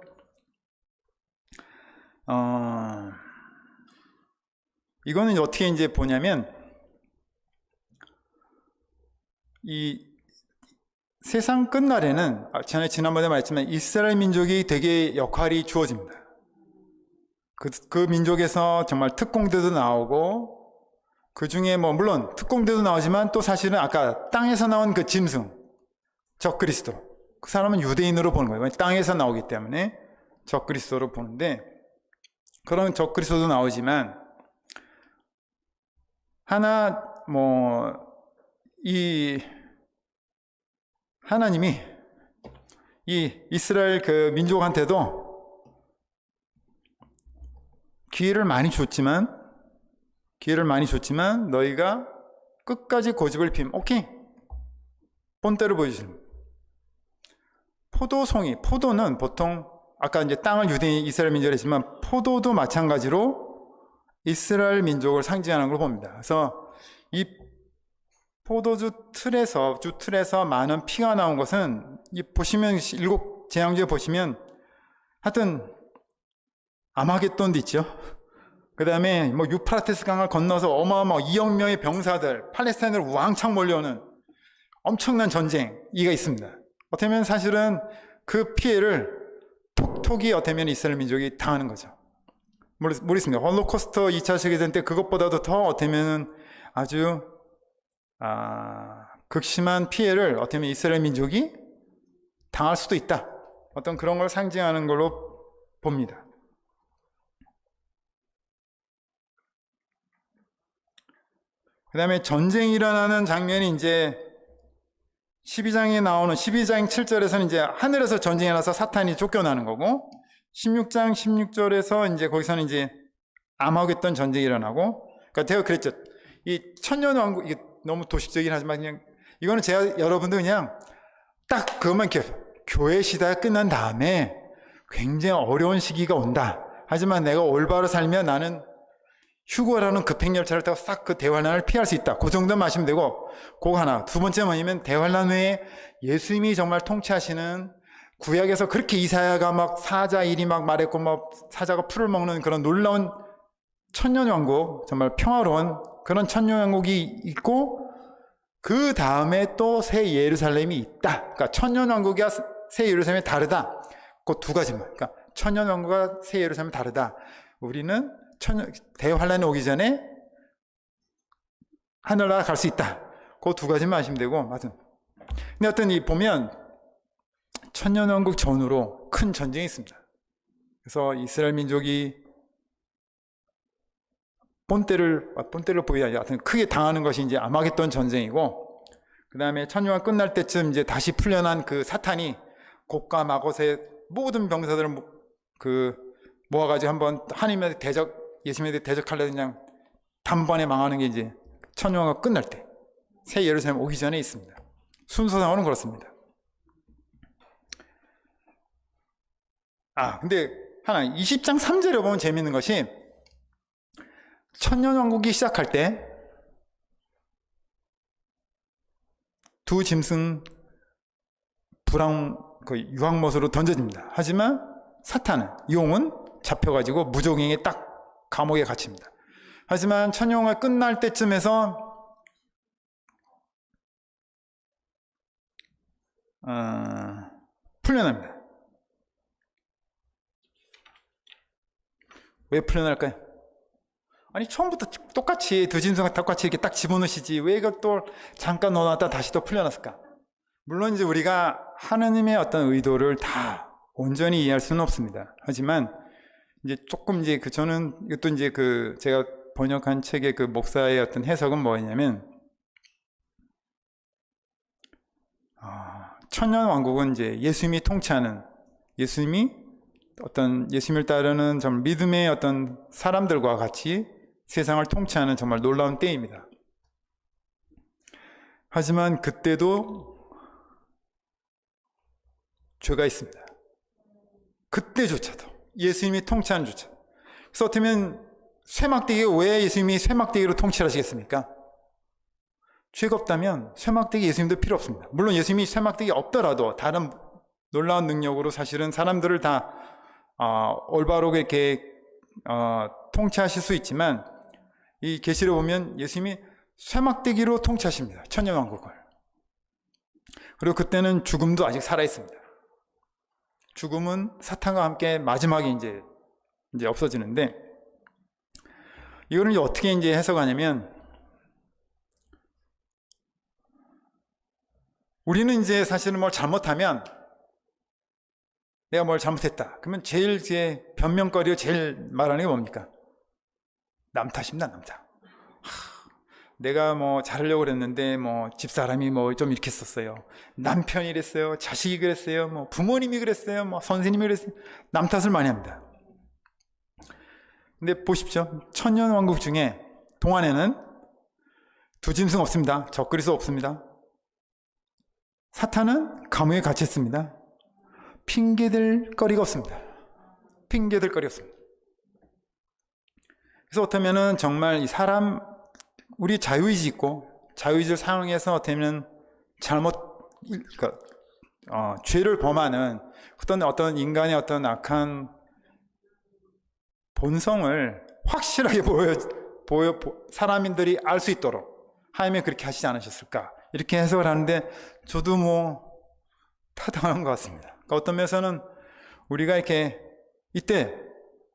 Speaker 1: 이거는 어떻게 이제 보냐면, 이 세상 끝날에는 지난번에 말했지만 이스라엘 민족이 되게 역할이 주어집니다. 그 민족에서 정말 특공대도 나오고, 그 중에 뭐 물론 특공대도 나오지만 또 사실은 아까 땅에서 나온 그 짐승 적그리스도, 그 사람은 유대인으로 보는 거예요. 땅에서 나오기 때문에 적그리스도로 보는데, 그런 적그리스도도 나오지만 하나 이 하나님이 이 이스라엘 그 민족한테도 기회를 많이 줬지만 너희가 끝까지 고집을 피면 오케이, 본때를 보여주시는. 포도는 보통 아까 이제 땅을 유대인 이스라엘 민족을 했지만, 포도도 마찬가지로 이스라엘 민족을 상징하는 걸 봅니다. 그래서 이 포도주 틀에서 많은 피가 나온 것은, 보시면 일곱 재앙주에 보시면 하여튼 아마겟돈도 있죠. 그 다음에 뭐 유프라테스 강을 건너서 어마어마 2억 명의 병사들, 팔레스타인으로 왕창 몰려오는 엄청난 전쟁, 이가 있습니다. 어떻게 보면 사실은 그 피해를 톡톡이 어떻게 보면 이스라엘 민족이 당하는 거죠. 모르겠습니다. 홀로코스트 2차 세계대전 때 그것보다도 더 어떻게 보면 아주 극심한 피해를 어떻게 보면 이스라엘 민족이 당할 수도 있다. 어떤 그런 걸 상징하는 걸로 봅니다. 그 다음에 전쟁이 일어나는 장면이 이제 12장에 나오는 12장 7절에서는 이제 하늘에서 전쟁이 나서 사탄이 쫓겨나는 거고, 16장 16절에서 이제 거기서는 이제 아마겟돈 전쟁이 일어나고, 그러니까 제가 그랬죠. 이 천년왕국, 이게 너무 도식적이긴 하지만 그냥 이거는 제가 여러분들 그냥 딱 그것만 이렇게, 교회 시대가 끝난 다음에 굉장히 어려운 시기가 온다. 하지만 내가 올바로 살면 나는 휴거라는 급행열차를 타고 싹 그 대환란을 피할 수 있다. 그 정도만 아시면 되고, 그거 하나. 두 번째 뭐냐면, 대환란 후에 예수님이 정말 통치하시는, 구약에서 그렇게 이사야가 막 사자 일이 막 말했고 막 사자가 풀을 먹는 그런 놀라운 천년왕국, 정말 평화로운 그런 천년왕국이 있고, 그 다음에 또 새 예루살렘이 있다. 그러니까 천년왕국과 새 예루살렘이 다르다. 그 두 가지만. 그러니까 천년왕국과 새 예루살렘이 다르다. 우리는 대환란이 오기 전에 하늘나라 갈 수 있다. 그 두 가지만 아시면 되고, 맞은. 근데 어떤 보면 천년왕국 전후로 큰 전쟁이 있습니다. 그래서 이스라엘 민족이 본때를 보이지 않아요. 크게 당하는 것이 이제 아마겟돈 전쟁이고, 그 다음에 천년왕 끝날 때쯤 이제 다시 풀려난 그 사탄이 곡과 마곳의 모든 병사들을 모아가지고 한번 하나님한테 예수님한테 대적하려고 그냥 단번에 망하는 게 이제 천년왕국 끝날 때, 새 예루살렘 오기 전에 있습니다. 순서상으로는 그렇습니다. 근데 하나 20장 3절에 보면 재밌는 것이, 천년왕국이 시작할 때 두 짐승 유황못으로 던져집니다. 하지만 사탄은, 용은 잡혀가지고 무적행에 딱 감옥에 갇힙니다. 하지만 천년왕국 끝날 때쯤에서 풀려납니다. 왜 풀려날까요? 아니 처음부터 똑같이 두 짐승을 똑같이 이렇게 딱 집어넣으시지 왜 이걸 또 잠깐 넣어놨다 다시 또 풀려났을까? 물론 이제 우리가 하느님의 어떤 의도를 다 온전히 이해할 수는 없습니다. 하지만 이제 조금 이제 저는 이것도 이제 제가 번역한 책의 그 목사의 어떤 해석은 뭐냐면, 천년 왕국은 이제 예수님이 통치하는, 예수님을 따르는 정말 믿음의 어떤 사람들과 같이 세상을 통치하는 정말 놀라운 때입니다. 하지만 그때도 죄가 있습니다. 그때조차도 예수님이 통치하는 조차. 그래서 어쩌면 쇠막대기가 왜 예수님이 쇠막대기로 통치를 하시겠습니까? 죄가 없다면 쇠막대기 예수님도 필요 없습니다. 물론 예수님이 쇠막대기 없더라도 다른 놀라운 능력으로 사실은 사람들을 다 올바르게 이렇게 통치하실 수 있지만, 이 계시를 보면 예수님이 쇠막대기로 통치하십니다. 천년왕국을. 그리고 그때는 죽음도 아직 살아 있습니다. 죽음은 사탄과 함께 마지막에 이제 없어지는데, 이거는 이제 어떻게 이제 해석하냐면, 우리는 이제 사실은 뭘 잘못하면, 내가 뭘 잘못했다 그러면 제일 이제 변명거리로 제일 말하는 게 뭡니까? 남 탓입니다. 남 탓. 내가 뭐 잘하려고 그랬는데 뭐 집사람이 뭐 좀 이렇게 했었어요. 남편이 그랬어요. 자식이 그랬어요. 뭐 부모님이 그랬어요. 뭐 선생님이 그랬어요. 남 탓을 많이 합니다. 근데 보십시오. 천년왕국 중에 동안에는 두 짐승 없습니다. 적그리스 없습니다. 사탄은 감옥에 갇혔습니다. 핑계댈 거리가 없습니다. 핑계댈 거리가 없습니다. 그래서 어쩌면은 정말 이 사람, 우리 자유의지 있고, 자유의지를 사용해서 어쩌면 죄를 범하는 어떤 인간의 어떤 악한 본성을 확실하게 사람들이 알 수 있도록 하나님이 그렇게 하시지 않으셨을까, 이렇게 해석을 하는데 저도 뭐 타당한 것 같습니다. 그러니까 어떤 면에서는 우리가 이렇게 이때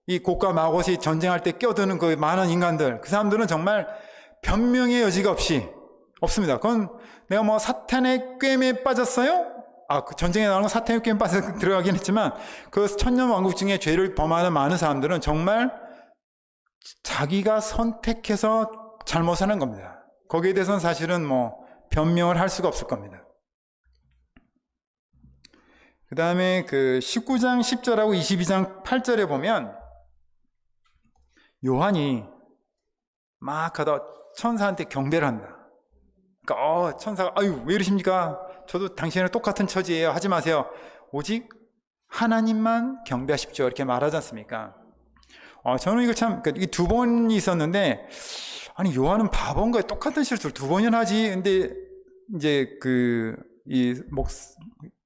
Speaker 1: 이 곡과 마곳이 전쟁할 때 끼어드는 그 많은 인간들, 그 사람들은 정말 변명의 여지가 없습니다. 그건 내가 뭐 사탄의 꿰매에 빠졌어요? 그 전쟁에 나오는 건 사탄의 꿰매에 빠져 들어가긴 했지만, 그 천년왕국 중에 죄를 범하는 많은 사람들은 정말 자기가 선택해서 잘못하는 겁니다. 거기에 대해서는 사실은 뭐 변명을 할 수가 없을 겁니다. 그 다음에 19장 10절하고 22장 8절에 보면 요한이 막 하다 천사한테 경배를 한다. 그러니까 천사가 아유 왜 이러십니까? 저도 당신이랑 똑같은 처지예요. 하지 마세요. 오직 하나님만 경배하십시오. 이렇게 말하지 않습니까? 저는 이거 참, 이 두 번이 있었는데, 아니 요한은 바본가요? 똑같은 실수를 두 번이나 하지. 근데 이제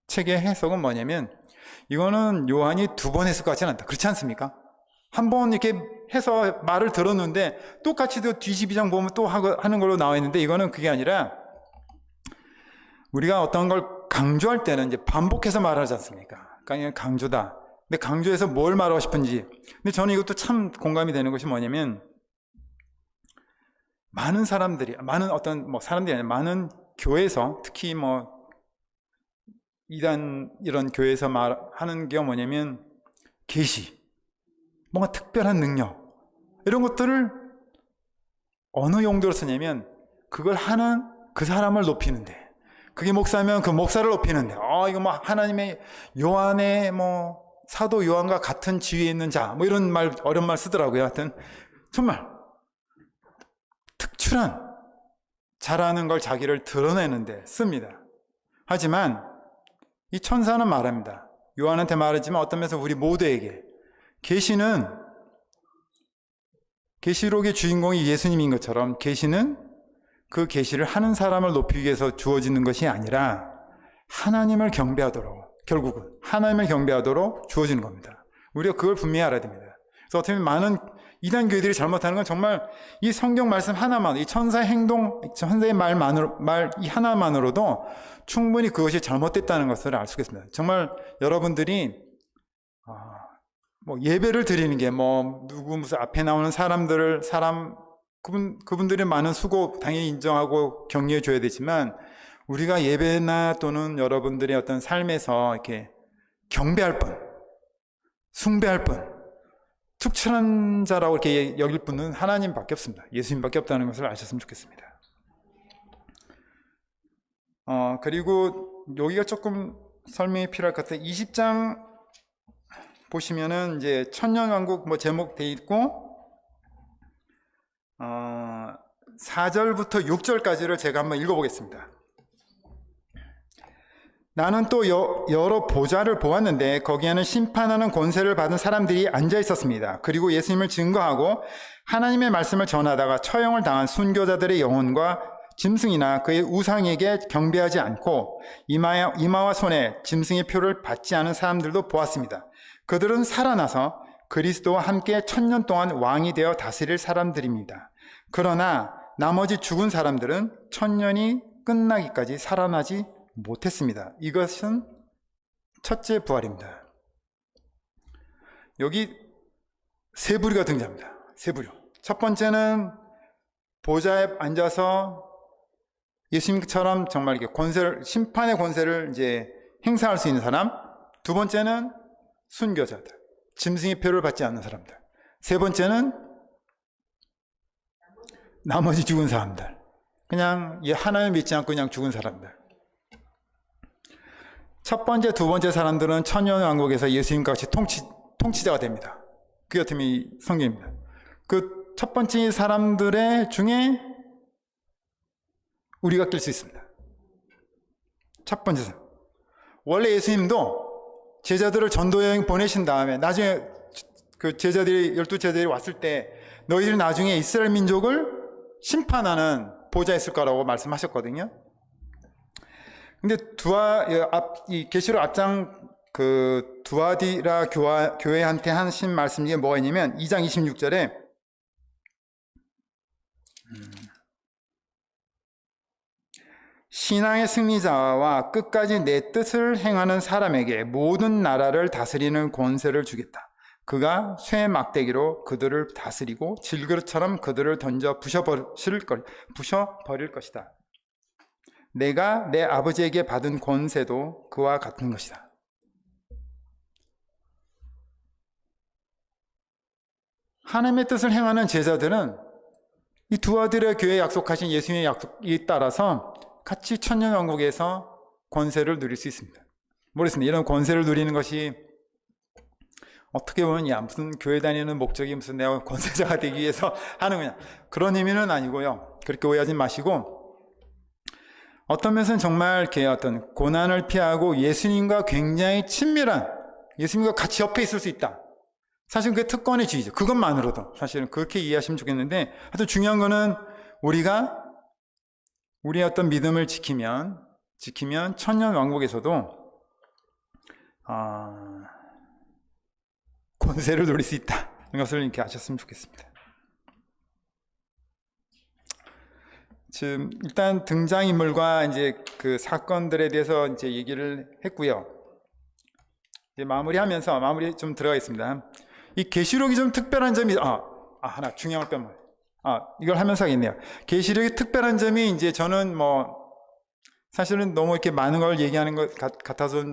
Speaker 1: 책의 해석은 뭐냐면, 이거는 요한이 두 번 했을 것 같지는 않다. 그렇지 않습니까? 한 번 이렇게 해서 말을 들었는데 똑같이 또 뒤 12장 보면 또 하는 걸로 나와 있는데, 이거는 그게 아니라 우리가 어떤 걸 강조할 때는 이제 반복해서 말하지 않습니까? 그러니까 강조다. 근데 강조해서 뭘 말하고 싶은지. 근데 저는 이것도 참 공감이 되는 것이 뭐냐면, 많은 사람들이, 사람들이 아니라 많은 교회에서, 특히 이단 이런 교회에서 말하는 게 뭐냐면, 계시, 뭔가 특별한 능력, 이런 것들을 어느 용도로 쓰냐면, 그걸 하는 그 사람을 높이는데, 그게 목사면 그 목사를 높이는데, 이거 하나님의 요한의 사도 요한과 같은 지위에 있는 자, 이런 어려운 말 쓰더라고요. 하여튼, 정말 특출한 잘하는 걸 자기를 드러내는데 씁니다. 하지만 이 천사는 말합니다. 요한한테 말하지만 어떤 면에서 우리 모두에게 계시록의 주인공이 예수님인 것처럼, 계시는 그 계시를 하는 사람을 높이기 위해서 주어지는 것이 아니라 하나님을 경배하도록, 결국은 하나님을 경배하도록 주어지는 겁니다. 우리가 그걸 분명히 알아야 됩니다. 그래서 어떻게 보면 많은 이단 교회들이 잘못하는 건 정말 이 성경 말씀 하나만, 이 천사의 말 이 하나만으로도 충분히 그것이 잘못됐다는 것을 알 수 있습니다. 정말 여러분들이 예배를 드리는 게 무슨 앞에 나오는 그분들의 많은 수고 당연히 인정하고 격려해 줘야 되지만, 우리가 예배나 또는 여러분들의 어떤 삶에서 이렇게 경배할 분, 숭배할 분, 특출한 자라고 이렇게 여길 분은 하나님밖에 없습니다. 예수님밖에 없다는 것을 아셨으면 좋겠습니다. 그리고 여기가 조금 설명이 필요할 것 같아요. 20장 보시면은 이제 천년왕국 뭐 제목 돼 있고 4절부터 6절까지를 제가 한번 읽어보겠습니다. 나는 또 여러 보좌를 보았는데 거기에는 심판하는 권세를 받은 사람들이 앉아 있었습니다. 그리고 예수님을 증거하고 하나님의 말씀을 전하다가 처형을 당한 순교자들의 영혼과 짐승이나 그의 우상에게 경배하지 않고 이마와 손에 짐승의 표를 받지 않은 사람들도 보았습니다. 그들은 살아나서 그리스도와 함께 1000년 동안 왕이 되어 다스릴 사람들입니다. 그러나 나머지 죽은 사람들은 1000년이 끝나기까지 살아나지 못했습니다. 이것은 첫째 부활입니다. 여기 세 부류가 등장합니다. 세 부류. 첫 번째는 보좌에 앉아서 예수님처럼 정말 이렇게 심판의 권세를 이제 행사할 수 있는 사람. 두 번째는 순교자들, 짐승의 표를 받지 않는 사람들. 세 번째는 나머지 죽은 사람들, 그냥 하나님을 믿지 않고 그냥 죽은 사람들. 첫 번째, 두 번째 사람들은 천년왕국에서 예수님과 같이 통치자가 됩니다. 그게 어떻게 이 성경입니다. 그 첫 번째 사람들의 중에 우리가 낄 수 있습니다. 첫 번째 사람. 원래 예수님도 제자들을 전도여행 보내신 다음에 나중에 그 제자들이 12제자들이 왔을 때 너희들이 나중에 이스라엘 민족을 심판하는 보좌에 있을 거라고 말씀하셨거든요. 근데 이 계시록 앞장 그 두아디라 교회한테 하신 말씀 중에 뭐가 있냐면 2장 26절에 신앙의 승리자와 끝까지 내 뜻을 행하는 사람에게 모든 나라를 다스리는 권세를 주겠다. 그가 쇠 막대기로 그들을 다스리고 질그릇처럼 그들을 던져 부셔버릴 것이다. 내가 내 아버지에게 받은 권세도 그와 같은 것이다. 하나님의 뜻을 행하는 제자들은 이 두아들의 교회에 약속하신 예수님의 약속에 따라서 같이 천년왕국에서 권세를 누릴 수 있습니다. 모르겠습니다. 이런 권세를 누리는 것이 어떻게 보면 무슨 교회 다니는 목적이 무슨 내가 권세자가 되기 위해서 하는 거냐, 그런 의미는 아니고요. 그렇게 오해하지 마시고 어떤 면에서는 정말 이렇게 어떤 고난을 피하고 예수님과 굉장히 친밀한, 예수님과 같이 옆에 있을 수 있다. 사실 그게 특권의 지위죠. 그것만으로도 사실은 그렇게 이해하시면 좋겠는데, 하여튼 중요한 거는 우리가 우리의 어떤 믿음을 지키면 천년 왕국에서도 권세를 누릴 수 있다. 이것을 이렇게 아셨으면 좋겠습니다. 지금 일단 등장인물과 이제 그 사건들에 대해서 이제 얘기를 했고요. 이제 마무리 좀 들어가겠습니다. 이 계시록이 좀 특별한 점이 하나 중요한 걸 빼면 이걸 하면서 하겠네요. 계시록이 특별한 점이 이제 저는 사실은 너무 이렇게 많은 걸 얘기하는 것 같아서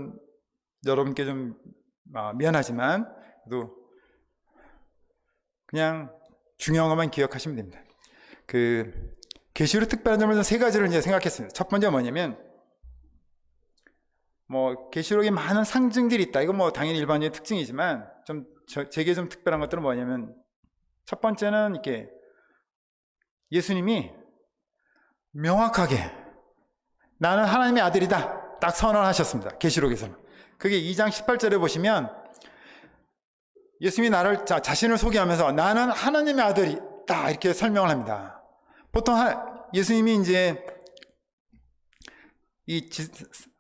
Speaker 1: 여러분께 좀 미안하지만 그래도 그냥 중요한 것만 기억하시면 됩니다. 그 계시록 특별한 점을 세 가지를 이제 생각했습니다. 첫 번째가 뭐냐면 계시록에 많은 상징들이 있다. 이건 당연히 일반적인 특징이지만 제게 좀 특별한 것들은 뭐냐면 첫 번째는 이렇게 예수님이 명확하게 나는 하나님의 아들이다 딱 선언하셨습니다. 계시록에서는. 그게 2장 18절에 보시면 예수님이 자신을 소개하면서 나는 하나님의 아들이다 이렇게 설명을 합니다. 보통 예수님이 이제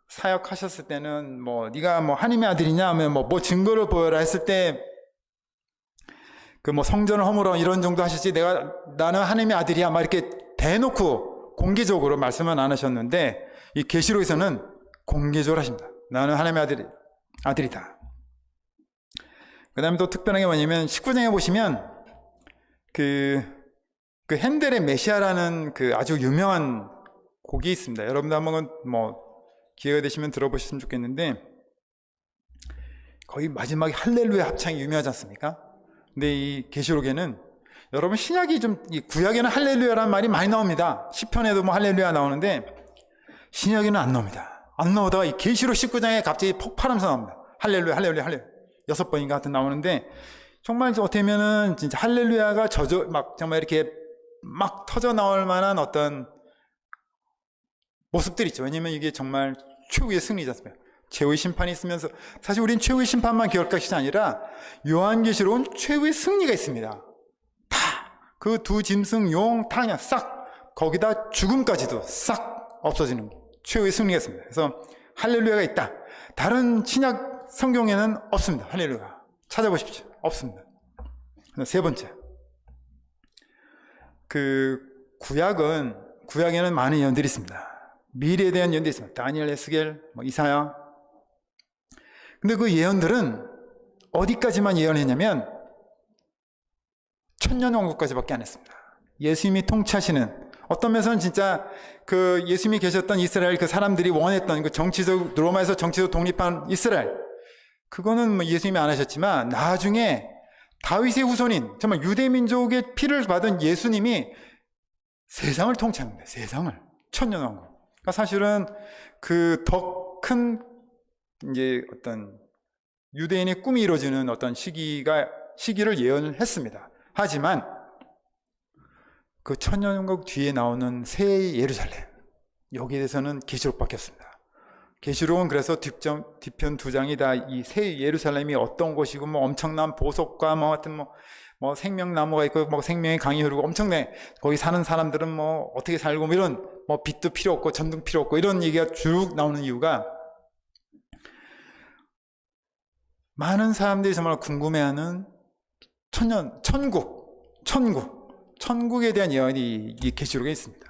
Speaker 1: 사역하셨을 때는 네가 하나님의 아들이냐 하면 뭐 증거를 보여라 했을 때 성전을 허물어 이런 정도 하셨지, 나는 하나님의 아들이야 막 이렇게 대놓고 공개적으로 말씀은 안 하셨는데, 이 계시록에서는 공개적으로 하십니다. 나는 하나님의 아들이다. 그 다음에 또 특별한 게 뭐냐면 19장에 보시면 그 핸델의 메시아라는 그 아주 유명한 곡이 있습니다. 여러분도 한번 기회가 되시면 들어보셨으면 좋겠는데, 거의 마지막에 할렐루야 합창이 유명하지 않습니까? 근데 이 계시록에는 여러분 신약이 이 구약에는 할렐루야라는 말이 많이 나옵니다. 시편에도 할렐루야 나오는데 신약에는 안 나옵니다. 안 나오다가 이 계시록 19장에 갑자기 폭발하면서 나옵니다. 할렐루야, 할렐루야, 할렐루야. 6번인가 같은 나오는데, 정말 어떻게 보면은 진짜 할렐루야가 정말 이렇게 막 터져 나올 만한 어떤 모습들이 있죠. 왜냐면 이게 정말 최후의 승리지 않습니까? 최후의 심판이 있으면서, 사실 우린 최후의 심판만 기억할 것이 아니라 요한계시록은 최후의 승리가 있습니다. 다 그 두 짐승 용 다 그냥 싹, 거기다 죽음까지도 싹 없어지는 최후의 승리가 있습니다. 그래서 할렐루야가 있다. 다른 신약 성경에는 없습니다. 할렐루야 찾아보십시오. 없습니다. 세 번째, 구약에는 많은 예언들이 있습니다. 미래에 대한 예언들이 있습니다. 다니엘, 에스겔, 이사야. 근데 그 예언들은 어디까지만 예언했냐면 천년왕국까지밖에 안 했습니다. 예수님이 통치하시는, 어떤 면에서는 진짜 그 예수님이 계셨던 이스라엘, 그 사람들이 원했던 그 정치적, 로마에서 정치적 독립한 이스라엘, 그거는 예수님이 안 하셨지만 나중에 다윗의 후손인 정말 유대민족의 피를 받은 예수님이 세상을 통치합니다. 세상을. 천년왕국. 그러니까 사실은 그 더 큰 이제 어떤 유대인의 꿈이 이루어지는 어떤 시기를 예언을 했습니다. 하지만 그 천년왕국 뒤에 나오는 새 예루살렘, 여기에 대해서는 계시록밖에 없습니다. 계시록은 그래서 뒤편 2장이 다 이 새 예루살렘이 어떤 곳이고, 엄청난 보석과 하여튼 생명나무가 있고, 생명의 강이 흐르고, 엄청나게 거기 사는 사람들은 어떻게 살고, 이런 빛도 필요 없고 전등 필요 없고, 이런 얘기가 쭉 나오는 이유가, 많은 사람들이 정말 궁금해하는 천국에 대한 예언이 이 계시록에 있습니다.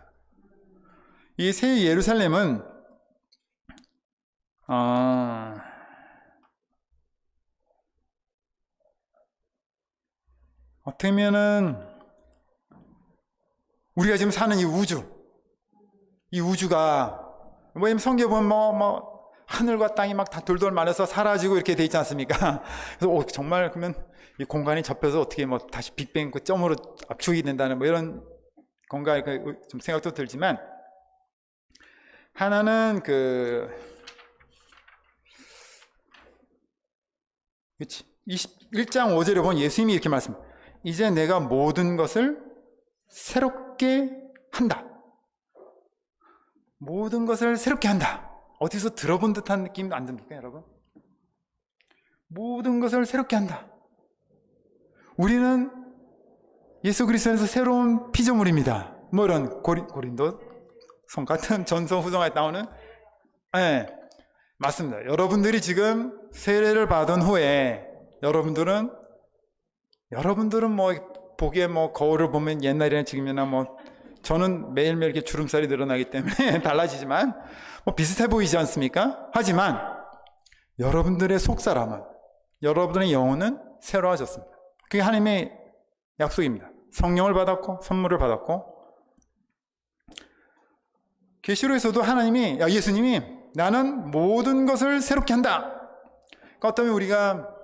Speaker 1: 이 새 예루살렘은 어떻게 보면은 우리가 지금 사는 이 우주가 성경에 보면 하늘과 땅이 막 다 돌돌 말려서 사라지고 이렇게 돼 있지 않습니까? 그래서 정말 그러면 이 공간이 접혀서 어떻게 다시 빅뱅 그 점으로 압축이 된다는 이런 건가 좀 생각도 들지만, 하나는 21장 5절에 보면 예수님이 이렇게 말씀합니다. 이제 내가 모든 것을 새롭게 한다. 모든 것을 새롭게 한다. 어디서 들어본 듯한 느낌 안 듭니까, 여러분? 모든 것을 새롭게 한다. 우리는 예수 그리스도에서 새로운 피조물입니다. 이런 고린도 성 같은 전서 후성에 나오는, 네, 맞습니다. 여러분들이 지금 세례를 받은 후에 여러분들은 보기에 거울을 보면 옛날이나 지금이나 저는 매일매일 이렇게 주름살이 늘어나기 때문에 달라지지만 비슷해 보이지 않습니까? 하지만 여러분들의 속사람은, 여러분들의 영혼은 새로워졌습니다. 그게 하나님의 약속입니다. 성령을 받았고 선물을 받았고, 계시록에서도 예수님이 나는 모든 것을 새롭게 한다. 그러니까 어쩌면 우리가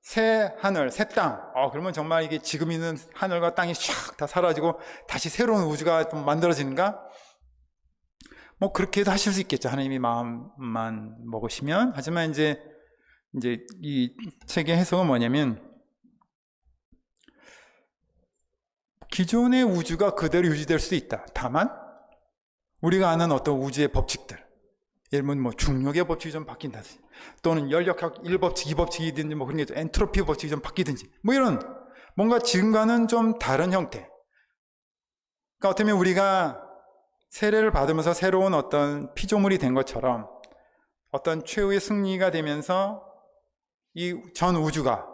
Speaker 1: 새 하늘, 새 땅, 그러면 정말 이게 지금 있는 하늘과 땅이 샥 다 사라지고 다시 새로운 우주가 좀 만들어지는가? 그렇게도 하실 수 있겠죠. 하나님이 마음만 먹으시면. 하지만 이제 이 책의 해석은 뭐냐면, 기존의 우주가 그대로 유지될 수도 있다. 다만 우리가 아는 어떤 우주의 법칙들, 예를 들면 중력의 법칙이 좀 바뀐다든지, 또는 열역학 1법칙, 2법칙이든지 그런 게 엔트로피 법칙이 좀 바뀌든지, 이런 뭔가 지금과는 좀 다른 형태. 그러니까 어떻게 보면 우리가 세례를 받으면서 새로운 어떤 피조물이 된 것처럼 어떤 최후의 승리가 되면서 이 전 우주가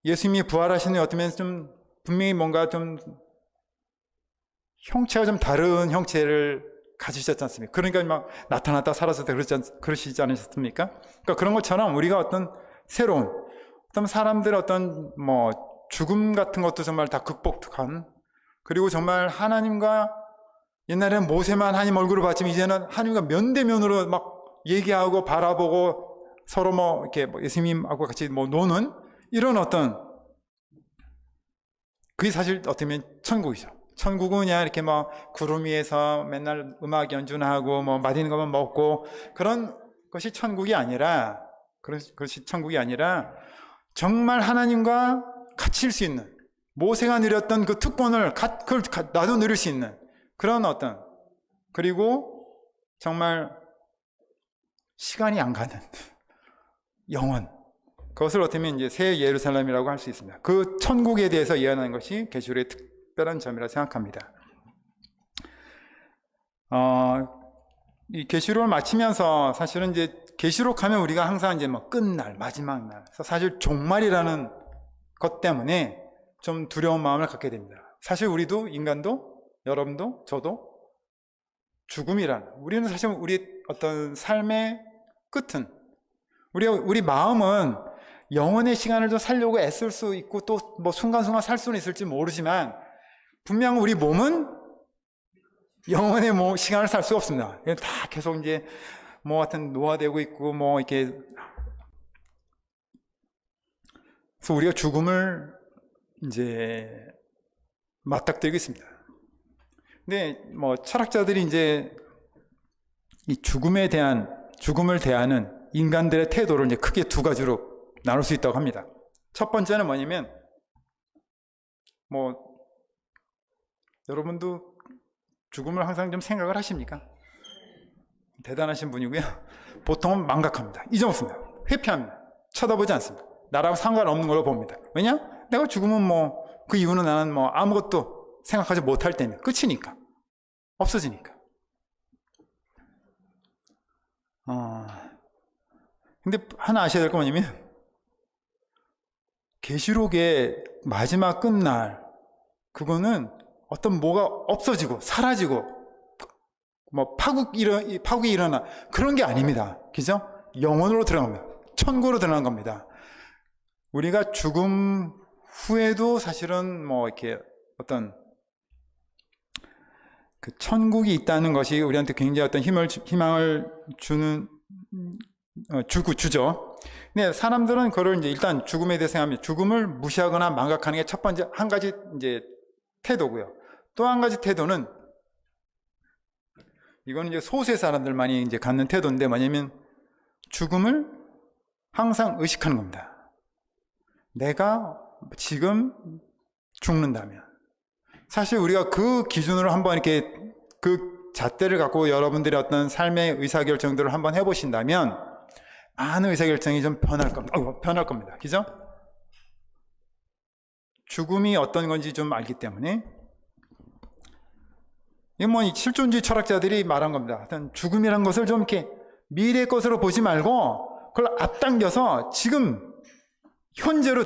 Speaker 1: 예수님이 부활하시는 어쩌면 좀 분명히 뭔가 좀 형체가 좀 다른 형체를 가지셨지 않습니까? 그러니까 나타났다 사라졌다 그러시지 않으셨습니까? 그러니까 그런 것처럼 우리가 어떤 새로운 어떤 사람들의 어떤 죽음 같은 것도 정말 다 극복한, 그리고 정말 하나님과 옛날에는 모세만 하나님 얼굴을 봤지만 이제는 하나님과 면대면으로 막 얘기하고 바라보고 서로 뭐 이렇게 뭐 예수님하고 같이 뭐 노는 이런 어떤, 그게 사실 어떻게 보면 천국이죠. 천국은 그냥 이렇게 뭐 구름 위에서 맨날 음악 연주하고 뭐 맛있는 것만 먹고 그런 것이 천국이 아니라, 그것이 천국이 아니라 정말 하나님과 같이일 수 있는, 모세가 누렸던 그 특권을 그걸 나도 누릴 수 있는 그런 어떤, 그리고 정말 시간이 안 가는 영원, 그것을 어떻게 보면 이제 새 예루살렘이라고 할 수 있습니다. 그 천국에 대해서 예언하는 것이 계시록의 특별한 점이라 생각합니다. 이 계시록을 마치면서 사실은 이제 계시록 하면 우리가 항상 이제 뭐 끝날, 마지막 날, 사실 종말이라는 것 때문에 좀 두려운 마음을 갖게 됩니다. 사실 우리도, 인간도, 여러분도, 저도 우리는 사실 우리 어떤 삶의 끝은, 우리 마음은 영원의 시간을 좀 살려고 애쓸 수 있고 또 뭐 순간순간 살 수는 있을지 모르지만 분명 우리 몸은 영원의 시간을 살 수 없습니다. 다 계속 이제 뭐 하여튼 노화되고 있고 뭐 이렇게. 그래서 우리가 죽음을 이제 맞닥뜨리고 있습니다. 근데 뭐 철학자들이 이제 이 죽음을 대하는 인간들의 태도를 이제 크게 두 가지로 나눌 수 있다고 합니다. 첫 번째는 뭐냐면, 뭐 여러분도 죽음을 항상 좀 생각을 하십니까? 대단하신 분이고요. 보통은 망각합니다. 잊어먹습니다. 회피합니다. 쳐다보지 않습니다. 나랑 상관없는 걸로 봅니다. 왜냐? 내가 죽으면 뭐 그 이유는 나는 뭐 아무것도 생각하지 못할 때는 끝이니까, 없어지니까. 근데 하나 아셔야 될 거 뭐냐면, 계시록의 마지막 끝날, 그거는 어떤 뭐가 없어지고 사라지고 뭐 파국이 일어나 그런 게 아닙니다. 그죠? 영원으로 들어갑니다. 천국으로 들어가는 겁니다. 우리가 죽음 후에도 사실은 뭐 이렇게 어떤 그 천국이 있다는 것이 우리한테 굉장히 어떤 희망을 주죠. 근데 사람들은 그걸 이제 일단 죽음에 대해서 생각하면 죽음을 무시하거나 망각하는 게 첫 번째 한 가지 이제 태도고요. 또 한 가지 태도는, 이거는 이제 소수의 사람들만이 이제 갖는 태도인데 뭐냐면 죽음을 항상 의식하는 겁니다. 내가 지금 죽는다면, 사실 우리가 그 기준으로 한번 이렇게 그 잣대를 갖고 여러분들의 어떤 삶의 의사결정들을 한번 해보신다면 많은 의사결정이 좀 변할 겁니다. 그죠? 죽음이 어떤 건지 좀 알기 때문에. 이건 뭐 실존주의 철학자들이 말한 겁니다. 하여튼 죽음이란 것을 좀 이렇게 미래의 것으로 보지 말고 그걸 앞당겨서 지금 현재로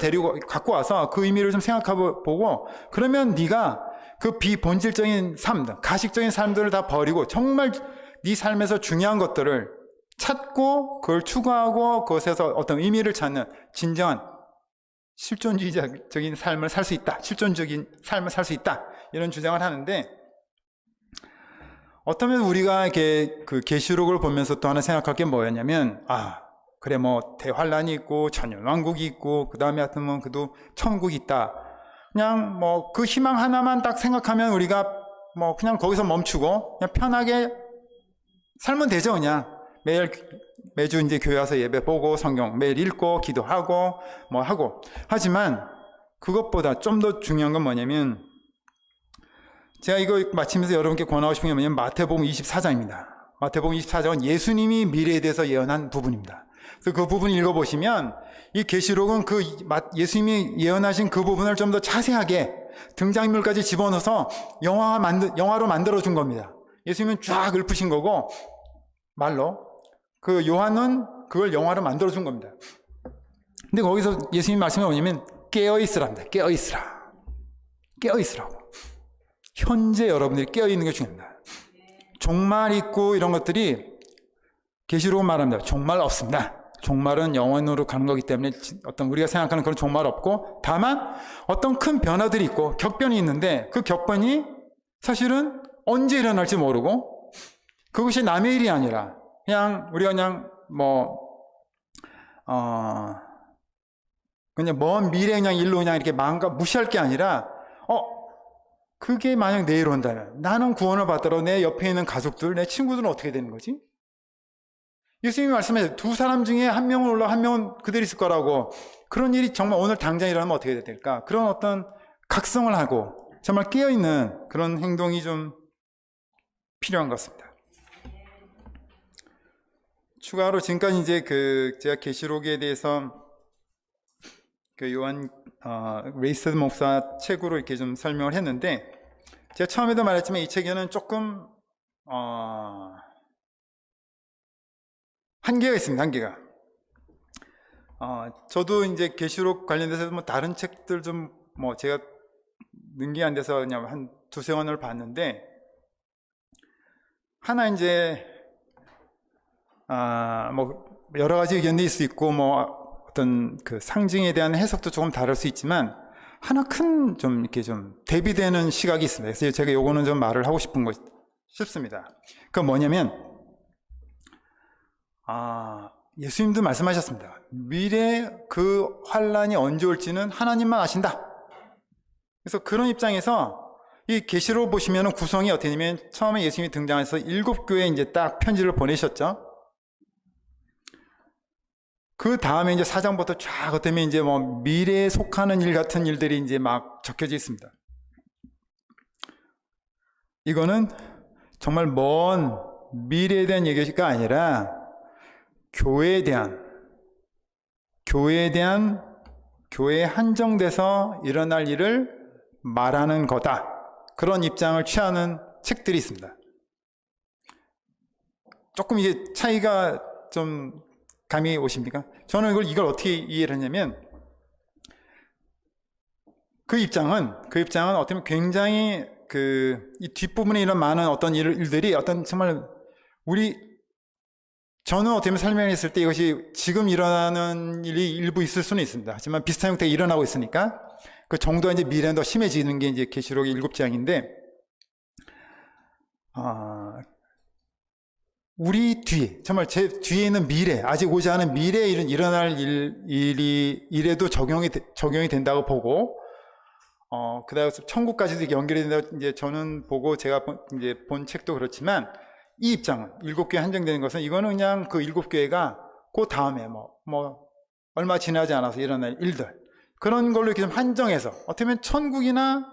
Speaker 1: 갖고 와서 그 의미를 좀 생각해보고, 그러면 네가 그 비본질적인 삶, 가식적인 삶들을 다 버리고 정말 네 삶에서 중요한 것들을 찾고 그걸 추구하고 그것에서 어떤 의미를 찾는 진정한 실존주의적인 삶을 살 수 있다. 실존적인 삶을 살 수 있다. 이런 주장을 하는데, 어쩌면 우리가 이렇게 그 계시록을 보면서 또 하나 생각할 게 뭐였냐면, 그래 뭐 대환란이 있고 천년왕국이 있고 그 다음에 하여튼 뭐 그도 천국이 있다. 그냥 뭐 그 희망 하나만 딱 생각하면 우리가 뭐 그냥 거기서 멈추고 그냥 편하게 살면 되죠. 그냥 매주 이제 교회 와서 예배 보고 성경 매일 읽고 기도하고 뭐 하고. 하지만 그것보다 좀 더 중요한 건 뭐냐면, 제가 이거 마치면서 여러분께 권하고 싶은 게 뭐냐면 마태복음 24장입니다. 마태복음 24장은 예수님이 미래에 대해서 예언한 부분입니다. 그래서 그 부분 읽어보시면 이 계시록은 그 예수님이 예언하신 그 부분을 좀 더 자세하게 등장인물까지 집어넣어서 영화로 만들어준 겁니다. 예수님은 쫙 읊으신 거고 말로, 그 요한은 그걸 영화로 만들어준 겁니다. 근데 거기서 예수님 말씀이 뭐냐면 깨어있으랍니다. 깨어있으라고. 현재 여러분들이 깨어있는 게 중요합니다. 종말 있고 이런 것들이 계시록은 말합니다. 종말 없습니다. 종말은 영원으로 가는 거기 때문에 어떤 우리가 생각하는 그런 종말 없고, 다만 어떤 큰 변화들이 있고 격변이 있는데 그 격변이 사실은 언제 일어날지 모르고 그것이 남의 일이 아니라 그냥 우리가 그냥 그냥 먼 미래 그냥 일로 그냥 이렇게 무시할 게 아니라 그게 만약 내일 온다면 나는 구원을 받더라도 내 옆에 있는 가족들, 내 친구들은 어떻게 되는 거지? 예수님이 말씀하셨어요. 두 사람 중에 한 명은 올라가 한 명은 그대로 있을 거라고. 그런 일이 정말 오늘 당장 일어나면 어떻게 될까? 그런 어떤 각성을 하고 정말 깨어있는 그런 행동이 좀 필요한 것 같습니다. 추가로 지금까지 이제 제가 계시록에 대해서 요한 레이스 목사 책으로 이렇게 좀 설명을 했는데, 제가 처음에도 말했지만 이 책에는 조금 한계가 있습니다. 한계가. 저도 이제 계시록 관련돼서 다른 책들 좀 제가 능력이 안 돼서 그냥 한 두세 권을 봤는데, 하나 이제 여러 가지 의견도 있을 수 있고 어떤 그 상징에 대한 해석도 조금 다를 수 있지만, 하나 큰 좀 이렇게 좀 대비되는 시각이 있습니다. 그래서 제가 요거는 좀 말을 하고 싶습니다. 그건 뭐냐면, 예수님도 말씀하셨습니다. 미래 그 환란이 언제 올지는 하나님만 아신다. 그래서 그런 입장에서 이 계시록 보시면은 구성이 어떻게 되냐면, 처음에 예수님이 등장해서 7교회에 이제 딱 편지를 보내셨죠. 그 다음에 이제 4장부터 쫙 어떠면 이제 미래에 속하는 일 같은 일들이 이제 막 적혀져 있습니다. 이거는 정말 먼 미래에 대한 얘기가 아니라 교회에 교회에 한정돼서 일어날 일을 말하는 거다. 그런 입장을 취하는 책들이 있습니다. 조금 이게 차이가 좀 감이 오십니까? 저는 이걸 어떻게 이해를 했냐면, 그 입장은 어떻게 보면 굉장히 이 뒷부분에 이런 많은 어떤 일들이 어떤 정말 저는 어떻게 보면 설명했을 때 이것이 지금 일어나는 일이 일부 있을 수는 있습니다. 하지만 비슷한 형태가 일어나고 있으니까 그 정도가 이제 미래는 더 심해지는 게 이제 계시록의 7장인데, 우리 뒤에, 정말 제 뒤에 있는 미래, 아직 오지 않은 미래에 일어날 일에도 적용이 된다고 보고, 그 다음에 천국까지도 연결이 된다고 이제 저는 보고, 제가 이제 본 책도 그렇지만, 이 입장은 7교회 한정되는 것은, 이거는 그냥 그 7교회가 그 다음에 얼마 지나지 않아서 일어날 일들, 그런 걸로 이렇게 좀 한정해서, 어떻게 보면 천국이나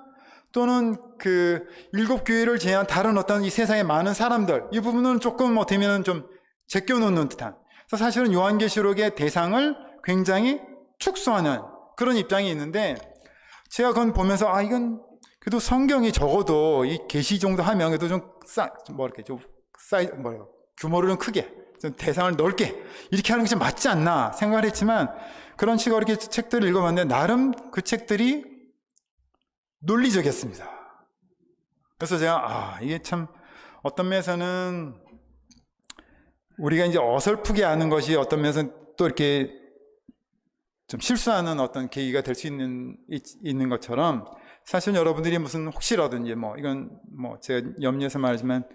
Speaker 1: 또는 그 7교회를 제외한 다른 어떤 이 세상의 많은 사람들, 이 부분은 조금 어떻게 보면 좀 제껴놓는 듯한, 그래서 사실은 요한계시록의 대상을 굉장히 축소하는 그런 입장이 있는데, 제가 그건 보면서 이건 그래도 성경이 적어도 이 계시 정도 하면 그래도 좀 규모를 좀 크게, 좀 대상을 넓게 이렇게 하는 것이 맞지 않나 생각을 했지만, 그런 식으로 이렇게 책들을 읽어봤는데 나름 그 책들이 논리적이었습니다. 그래서 제가 이게 참 어떤 면에서는 우리가 이제 어설프게 아는 것이 어떤 면에서는 또 이렇게 좀 실수하는 어떤 계기가 될 수 있는 것처럼, 사실 여러분들이 무슨 혹시라도 이제 이건 제가 염려해서 말하지만,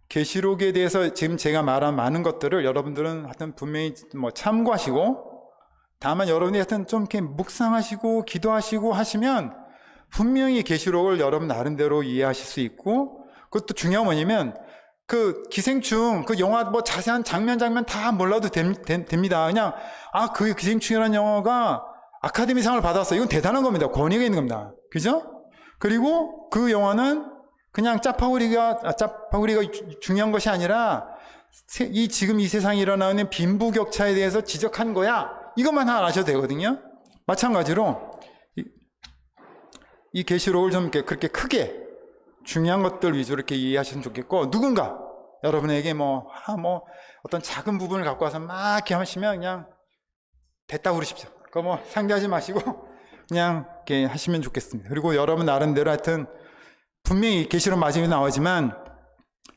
Speaker 1: 계시록에 대해서 지금 제가 말한 많은 것들을 여러분들은 하여튼 분명히 참고하시고, 다만 여러분이 하여튼 좀 이렇게 묵상하시고 기도하시고 하시면 분명히 계시록을 여러분 나름대로 이해하실 수 있고, 그것도 중요한 뭐냐면, 그 기생충, 그 영화 자세한 장면 다 몰라도 됩니다. 그냥 그 기생충이라는 영화가 아카데미상을 받았어. 이건 대단한 겁니다. 권위가 있는 겁니다. 그죠? 그리고 그 영화는 그냥 짜파구리가 중요한 것이 아니라 지금 이 세상에 일어나는 빈부격차에 대해서 지적한 거야. 이것만 하나 아셔도 되거든요. 마찬가지로 이 계시록을 좀 그렇게 크게 중요한 것들 위주로 이렇게 이해하시면 좋겠고, 누군가 여러분에게 어떤 작은 부분을 갖고 와서 막 이렇게 하시면 그냥 됐다고 그러십시오. 그거 상대하지 마시고 그냥 이렇게 하시면 좋겠습니다. 그리고 여러분 나름대로 하여튼 분명히 계시록 마지막에 나오지만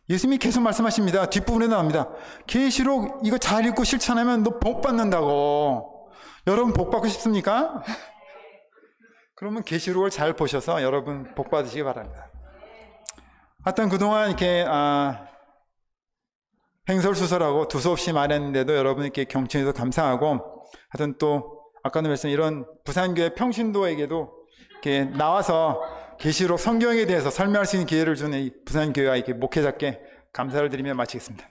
Speaker 1: 예수님이 계속 말씀하십니다. 뒷부분에 나옵니다. 계시록 이거 잘 읽고 실천하면 너 복 받는다고. 여러분 복 받고 싶습니까? 그러면 계시록을 잘 보셔서 여러분 복 받으시기 바랍니다. 하여튼 그동안 이렇게 횡설수설하고 두서없이 말했는데도 여러분께 경청해서 감사하고, 하여튼 또 아까도 말씀 이런 부산교회 평신도에게도 이렇게 나와서 계시록 성경에 대해서 설명할 수 있는 기회를 주는 이 부산교회와 이렇게 목회자께 감사를 드리며 마치겠습니다.